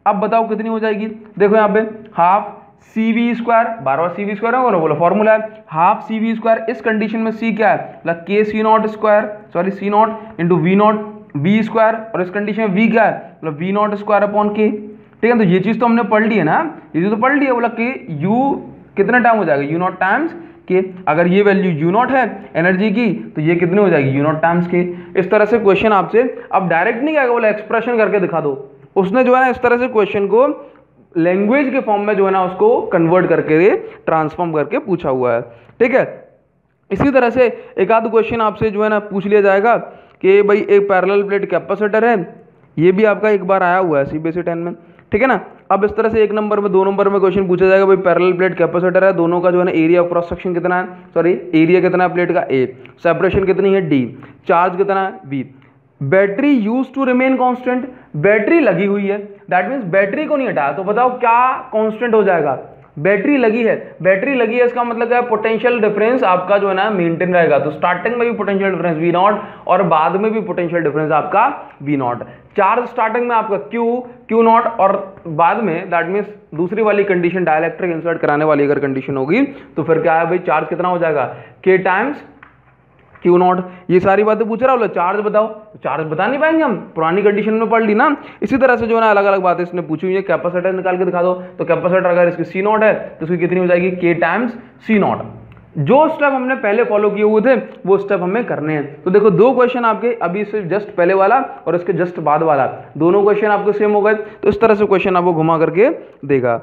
अब बताओ कितनी हो जाएगी, देखो यहाँ पे हाफ CV स्क्वायर, बार बार CV स्क्वायर होगा ना, बोला फॉर्मूला है हाफ CV स्क्वायर। इस कंडीशन में C क्या है, मतलब K C0 square, sorry C0 into V0 V square, और इस कंडीशन में V क्या है, मतलब V0 स्क्वायर अपॉन K। ठीक है, तो ये चीज़ तो हमने पढ़ ली है ना, ये चीज़ तो पढ़ ली है। बोला कि U कितना टाइम हो जाएगा, U0 टाइम्स K। अगर ये वैल्यू U0 है एनर्जी की तो ये कितनी हो जाएगी, U0 टाइम्स K। इस तरह से क्वेश्चन आपसे अब डायरेक्ट नहीं कहेगा, बोला एक्सप्रेशन करके दिखा दो। उसने जो है ना इस तरह से क्वेश्चन को लैंग्वेज के फॉर्म में जो है ना उसको कन्वर्ट करके ट्रांसफॉर्म करके पूछा हुआ है। ठीक है, इसी तरह से एक आध क्वेश्चन आपसे जो है ना पूछ लिया जाएगा कि भाई एक पैरेलल प्लेट कैपेसिटर है, ये भी आपका एक बार आया हुआ है CBSE 10 में, ठीक है ना। अब इस तरह से 1 नंबर में 2 नंबर में क्वेश्चन पूछा जाएगा, भाई पैरेलल प्लेट कैपेसिटर है, दोनों का जो है ना एरिया ऑफ क्रॉस सेक्शन कितना है, सॉरी एरिया कितना है प्लेट का A, सेपरेशन कितनी है D, चार्ज कितना है B, battery use to remain constant, battery लगी हुई है, दैट मींस बैटरी को नहीं हटाया, तो बताओ क्या कांस्टेंट हो जाएगा, बैटरी लगी है, बैटरी लगी है इसका मतलब क्या है, पोटेंशियल डिफरेंस आपका जो है ना मेंटेन रहेगा, तो स्टार्टिंग में भी पोटेंशियल डिफरेंस V नॉट और बाद में भी पोटेंशियल डिफरेंस आपका V नॉट, चार्ज स्टार्टिंग में आपका Q नॉट और बाद में दैट मींस दूसरी वाली कंडीशन डाइलेक्ट्रिक इंसर्ट कराने वाली अगर कंडीशन होगी तो फिर क्या है भाई, चार्ज कितना हो जाएगा K टाइम्स Q नॉट। ये सारी बातें पूछ रहा हूँ, चार्ज बताओ, तो चार्ज बता नहीं पाएंगे हम, पुरानी कंडीशन में पढ़ ली ना। इसी तरह से जो है ना अलग अलग बातें इसने पूछी हुई है, कैपेसिटर निकाल के दिखा दो, तो कैपेसिटर अगर इसकी C नॉट है तो इसकी कितनी हो जाएगी K टाइम्स C नॉट। जो स्टेप हमने पहले फॉलो किए हुए थे वो स्टेप हमें करने हैं। तो देखो 2 क्वेश्चन आपके अभी से जस्ट पहले वाला और इसके जस्ट बाद वाला, दोनों क्वेश्चन आपके सेम हो गए, तो इस तरह से क्वेश्चन आपको घुमा करके देगा,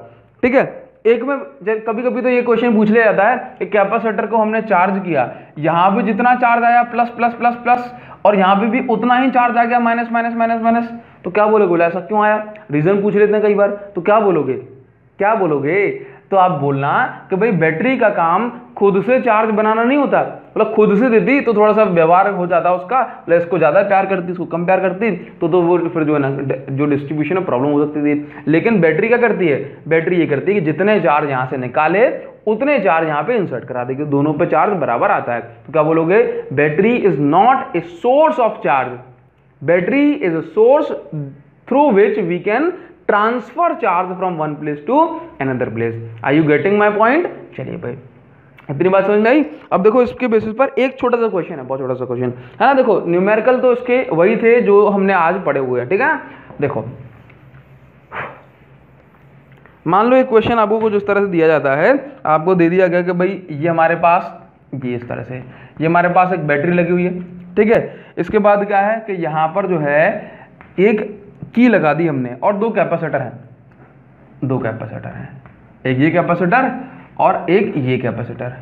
ठीक है। एक में कभी कभी तो ये क्वेश्चन पूछ लिया जाता है कि कैपेसिटर को हमने चार्ज किया, यहाँ पे जितना चार्ज आया प्लस प्लस प्लस प्लस और यहाँ पे भी उतना ही चार्ज आ गया माइनस माइनस माइनस माइनस, तो क्या बोलोगे, बोला ऐसा क्यों आया, रीजन पूछ लेते हैं कई बार, तो क्या बोलोगे, क्या बोलोगे, तो आप बोलना कि भाई बैटरी का काम खुद से चार्ज बनाना नहीं होता, मतलब खुद से देती तो थोड़ा सा व्यवहार हो जाता उसका, मतलब इसको ज़्यादा प्यार करती इसको कम प्यार करती तो वो फिर जो है ना जो डिस्ट्रीब्यूशन में प्रॉब्लम हो सकती थी। लेकिन बैटरी क्या करती है, बैटरी ये करती है कि जितने चार्ज यहाँ से निकाले उतने चार्ज यहाँ पे इंसर्ट करा देगी, दोनों पे चार्ज बराबर आता है। तो क्या बोलोगे, battery is not a source of charge, battery is a source through which we can transfer charge from one place to another place. Are you getting my point? चलिए भाई इतनी बात समझ में आई। अब देखो इसके बेसिस पर एक छोटा सा क्वेश्चन है, बहुत छोटा सा क्वेश्चन है ना। देखो न्यूमेरिकल तो इसके वही थे जो हमने आज पढ़े हुए हैं, ठीक है। देखो मान लो एक क्वेश्चन आपको कुछ इस तरह से दिया जाता है, आपको दे दिया गया कि भाई ये हमारे पास ये इस तरह से ये हमारे पास एक बैटरी लगी हुई है, ठीक है। इसके बाद क्या है कि यहाँ पर जो है एक की लगा दी हमने और 2 कैपेसिटर हैं, 2 कैपेसिटर हैं, एक ये कैपेसिटर और एक ये कैपेसिटर,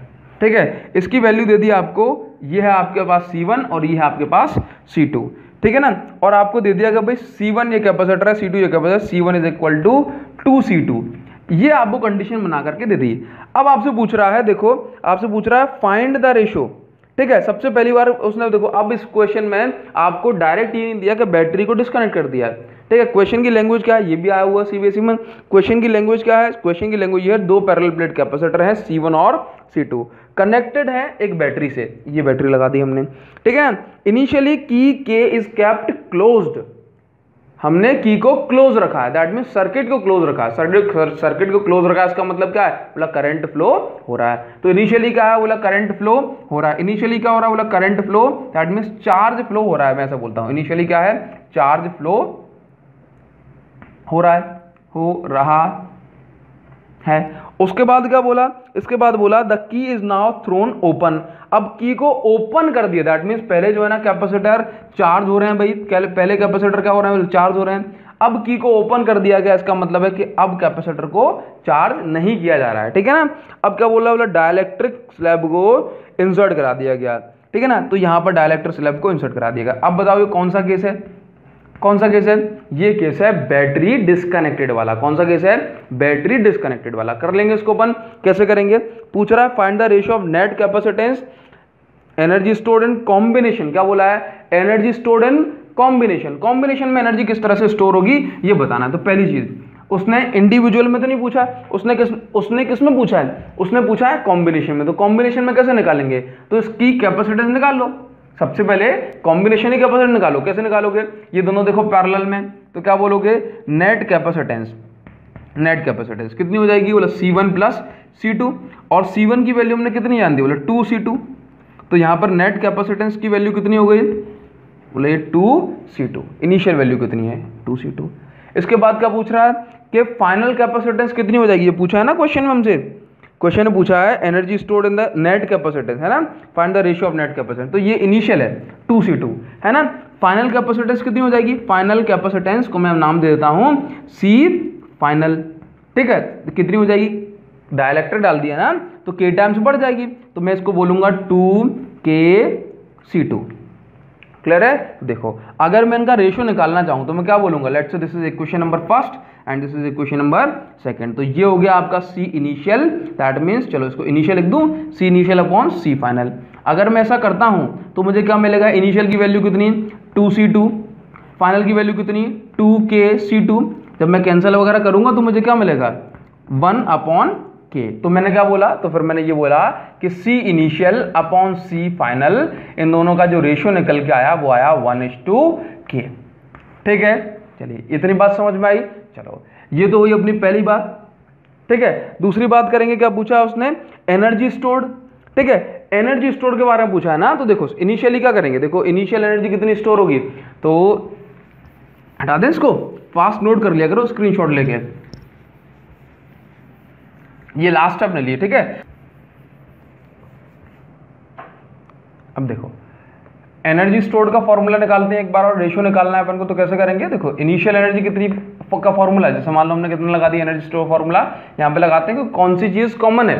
ठीक है। इसकी वैल्यू दे दी आपको, ये है आपके पास C1 और ये है आपके पास C2, ठीक है ना। और आपको दे दिया कि भाई C1 ये कैपेसिटर है, C2 ये capacitor, C1 is equal to 2C2, ये आपको कंडीशन बना करके दे दी। अब आपसे पूछ रहा है, देखो आपसे पूछ रहा है फाइंड द रेशो, ठीक है। सबसे पहली बार उसने देखो अब इस क्वेश्चन में आपको डायरेक्ट ये नहीं दिया कि बैटरी को डिस्कनेक्ट कर दिया है, ठीक है। क्वेश्चन की लैंग्वेज क्या है, ये भी आया हुआ CBSE में। क्वेश्चन की लैंग्वेज क्या है, क्वेश्चन की लैंग्वेज ये है 2 पैरेलल प्लेट कैपेसिटर हैं C1 और C2 कनेक्टेड है एक बैटरी से, ये बैटरी लगा दी हमने, ठीक है। इनिशियली की K इज केप्ट क्लोज्ड, हमने की को क्लोज रखा है, दैट मीन सर्किट को क्लोज रखा है, सर्किट को क्लोज रखा है, इसका मतलब क्या है, बोला करंट फ्लो हो रहा है। तो इनिशियली क्या है, बोला करंट फ्लो हो रहा है, इनिशियली क्या हो रहा है, बोला current flow, that mean charge flow हो रहा है, मैं ऐसा बोलता हूं। इनिशियली क्या है, चार्ज फ्लो हो रहा है। उसके बाद क्या बोला, इसके बाद बोला the key is now throne open, अब की को ओपन कर दिया, दैट मीन्स पहले जो है ना कैपेसिटर चार्ज हो रहे हैं भाई, पहले कैपेसिटर क्या हो रहे हैं, चार्ज हो रहे हैं, अब की को ओपन कर दिया गया, इसका मतलब है कि अब कैपेसिटर को चार्ज नहीं किया जा रहा है, ठीक है ना। अब क्या बोला, बोला डाइलेक्ट्रिक स्लैब को इंसर्ट करा दिया गया, ठीक है ना। तो यहां पर डाइलेक्ट्रिक स्लैब को इंसर्ट करा दिया गया। अब बताओ ये कौन सा केस है, कौन सा केस है, ये केस है बैटरी डिस्कनेक्टेड वाला। कौन सा केस है, बैटरी डिस्कनेक्टेड वाला। कर लेंगे इसको अपन, कैसे करेंगे, पूछ रहा है find the ratio of net capacitance energy stored in combination. क्या बोला है, energy stored in combination, combination में एनर्जी किस तरह से स्टोर होगी ये बताना है। तो पहली चीज उसने इंडिविजुअल में तो नहीं पूछा, उसने किस में पूछा है, उसने पूछा है कॉम्बिनेशन में। तो कॉम्बिनेशन में कैसे निकालेंगे, तो इसकी कैपेसिटेंस निकाल लो, सबसे पहले कॉम्बिनेशन ही कैपेसिटेंस निकालो। कैसे निकालोगे, ये दोनों देखो पैरेलल में, तो क्या बोलोगे, नेट कैपेसिटेंस, नेट कैपेसिटेंस कितनी हो जाएगी, बोला C1 प्लस C2, और C1 की वैल्यू हमने कितनी जान दी, बोला 2C2, तो यहाँ पर नेट कैपेसिटेंस की वैल्यू कितनी हो गई, बोले 2C2, इनिशियल वैल्यू कितनी है 2C2। इसके बाद क्या पूछ रहा है कि फाइनल कैपेसिटेंस कितनी हो जाएगी, ये पूछा है ना क्वेश्चन में हमसे, क्वेश्चन ने पूछा है energy stored in the net capacitance, है ना, find the ratio of net capacitance. तो ये इनिशियल है 2C2, है ना। फाइनल कैपेसिटेंस कितनी हो जाएगी, फाइनल कैपेसिटेंस को मैं नाम दे देता हूं C फाइनल, ठीक है। तो कितनी हो जाएगी, डाइलेक्ट्रिक डाल दिया ना, तो K टाइम्स बढ़ जाएगी, तो मैं इसको बोलूंगा 2KC2, क्लियर है? देखो अगर मैं इनका रेशियो निकालना चाहूँ तो मैं क्या बोलूँगा, let's say this is equation number first and this is equation number second. तो ये हो गया आपका सी इनिशियल, दैट मीन्स चलो इसको इनिशियल लिख दूँ, सी इनिशियल अपॉन सी फाइनल। अगर मैं ऐसा करता हूँ तो मुझे क्या मिलेगा, इनिशियल की वैल्यू कितनी 2C2, फाइनल की वैल्यू कितनी 2KC2। जब मैं कैंसिल वगैरह करूँगा तो मुझे क्या मिलेगा 1 अपॉन के। तो मैंने क्या बोला, तो फिर मैंने ये बोला कि सी इनिशियल अपॉन सी फाइनल, इन दोनों का जो रेशियो निकल के आया वो आया 1:k। ठीक है, चलिए इतनी बात समझ में आई। चलो ये तो हुई अपनी पहली बात। ठीक है, दूसरी बात करेंगे, क्या पूछा उसने, एनर्जी स्टोर्ड। ठीक है, एनर्जी स्टोर के बारे में पूछा है ना, तो देखो इनिशियली क्या करेंगे, देखो इनिशियल एनर्जी कितनी स्टोर होगी, तो हटा दें इसको, फास्ट नोट कर लिया करो स्क्रीनशॉट लेके, ये लास्ट स्टेप ले लिए। ठीक है, अब देखो एनर्जी स्टोर्ड का फॉर्मूला निकालते हैं एक बार, और रेशियो निकालना है अपन को, तो कैसे करेंगे, देखो इनिशियल एनर्जी कितनी का फॉर्मूला है, जैसे मान लो हमने कितना लगा दिया एनर्जी स्टोर फॉर्मूला, यहाँ पे लगाते हैं कि कौन सी चीज कॉमन है।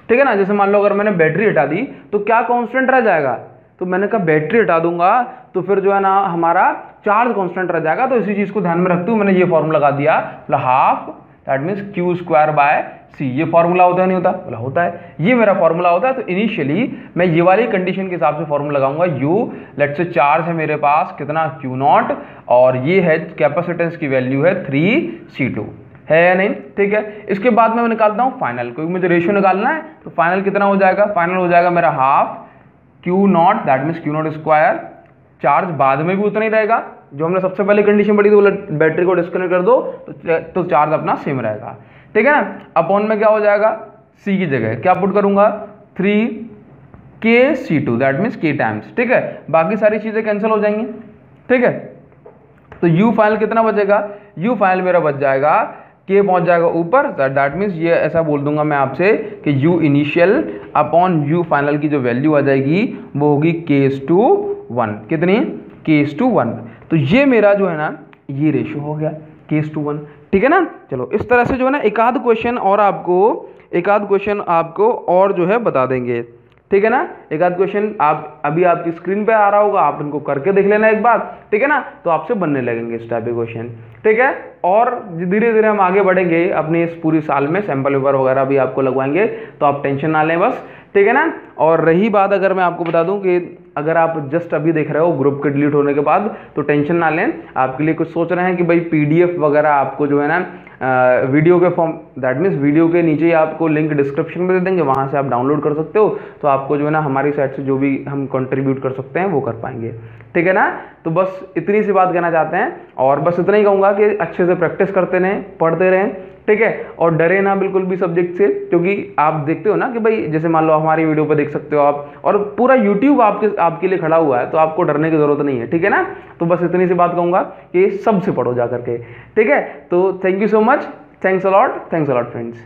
ठीक है ना, जैसे मान लो अगर मैंने बैटरी हटा दी तो क्या कांस्टेंट रह जाएगा, तो मैंने कहा बैटरी हटा दूंगा तो फिर जो है ना हमारा चार्ज कांस्टेंट रह जाएगा, तो इसी चीज को ध्यान में रखते हुए मैंने ये फॉर्मूला लगा दिया, मतलब हाफ दैट मीन्स Q²/C। ये फॉर्मूला होता है नहीं होता, बोला होता है, ये मेरा फॉर्मूला होता है। तो इनिशियली मैं ये वाली कंडीशन के हिसाब से फॉर्मूला लगाऊंगा, U लेट्स से चार्ज है मेरे पास कितना Q0, और ये है कैपेसिटेंस की वैल्यू है 3C2, है या नहीं। ठीक है, इसके बाद मैं निकालता हूँ फाइनल, क्योंकि मुझे रेशियो निकालना है, तो फाइनल कितना हो जाएगा, फाइनल हो जाएगा मेरा half Q0 that means Q0²। Charge बाद में भी उतना ही रहेगा, जो हमने सबसे पहले कंडीशन पढ़ी थी, बोला बैटरी को डिस्कनेक्ट कर दो तो चार्ज अपना सेम रहेगा। ठीक है ना, अपॉन में क्या हो जाएगा, C की जगह क्या पुट करूंगा 3KC2 that means K times. ठीक है, बाकी सारी चीजें कैंसिल हो जाएंगी। ठीक है, तो U फाइनल कितना बचेगा, U फाइनल मेरा बच जाएगा, K पहुंच जाएगा ऊपर, दैट मीन्स ये ऐसा बोल दूंगा मैं आपसे कि U initial upon U final की जो वैल्यू आ जाएगी वो होगी K:1, कितनी K:1। तो ये मेरा जो है ना ये रेशियो हो गया K:1। ठीक है ना, चलो इस तरह से जो है ना एक आध क्वेश्चन आपको और जो है बता देंगे। ठीक है ना, एक आध क्वेश्चन आप अभी आपकी स्क्रीन पे आ रहा होगा, आप इनको करके देख लेना एक बार। ठीक है ना, तो आपसे बनने लगेंगे इस टाइप के क्वेश्चन। ठीक है, और धीरे धीरे हम आगे बढ़ेंगे अपने इस पूरी साल में, सैंपल पेपर वगैरह भी आपको लगवाएंगे, तो आप टेंशन ना लें बस। ठीक है ना, और रही बात, अगर मैं आपको बता दूं कि अगर आप जस्ट अभी देख रहे हो ग्रुप के डिलीट होने के बाद, तो टेंशन ना लें, आपके लिए कुछ सोच रहे हैं कि भाई PDF वगैरह आपको जो है ना वीडियो के फॉर्म दैट मीन्स वीडियो के नीचे ही आपको लिंक डिस्क्रिप्शन में दे देंगे, वहाँ से आप डाउनलोड कर सकते हो, तो आपको जो है ना हमारी साइड से जो भी हम कंट्रीब्यूट कर सकते हैं वो कर पाएंगे। ठीक है ना, तो बस इतनी सी बात कहना चाहते हैं, और बस इतना ही कहूँगा कि अच्छे से प्रैक्टिस करते रहें, पढ़ते रहें। ठीक है, और डरे ना बिल्कुल भी सब्जेक्ट से, क्योंकि आप देखते हो ना कि भाई जैसे मान लो हमारी वीडियो पर देख सकते हो आप, और पूरा YouTube आपके लिए खड़ा हुआ है, तो आपको डरने की जरूरत नहीं है। ठीक है ना, तो बस इतनी सी बात कहूँगा कि सबसे पढ़ो जा करके। ठीक है, तो thank you so much, thanks a lot friends.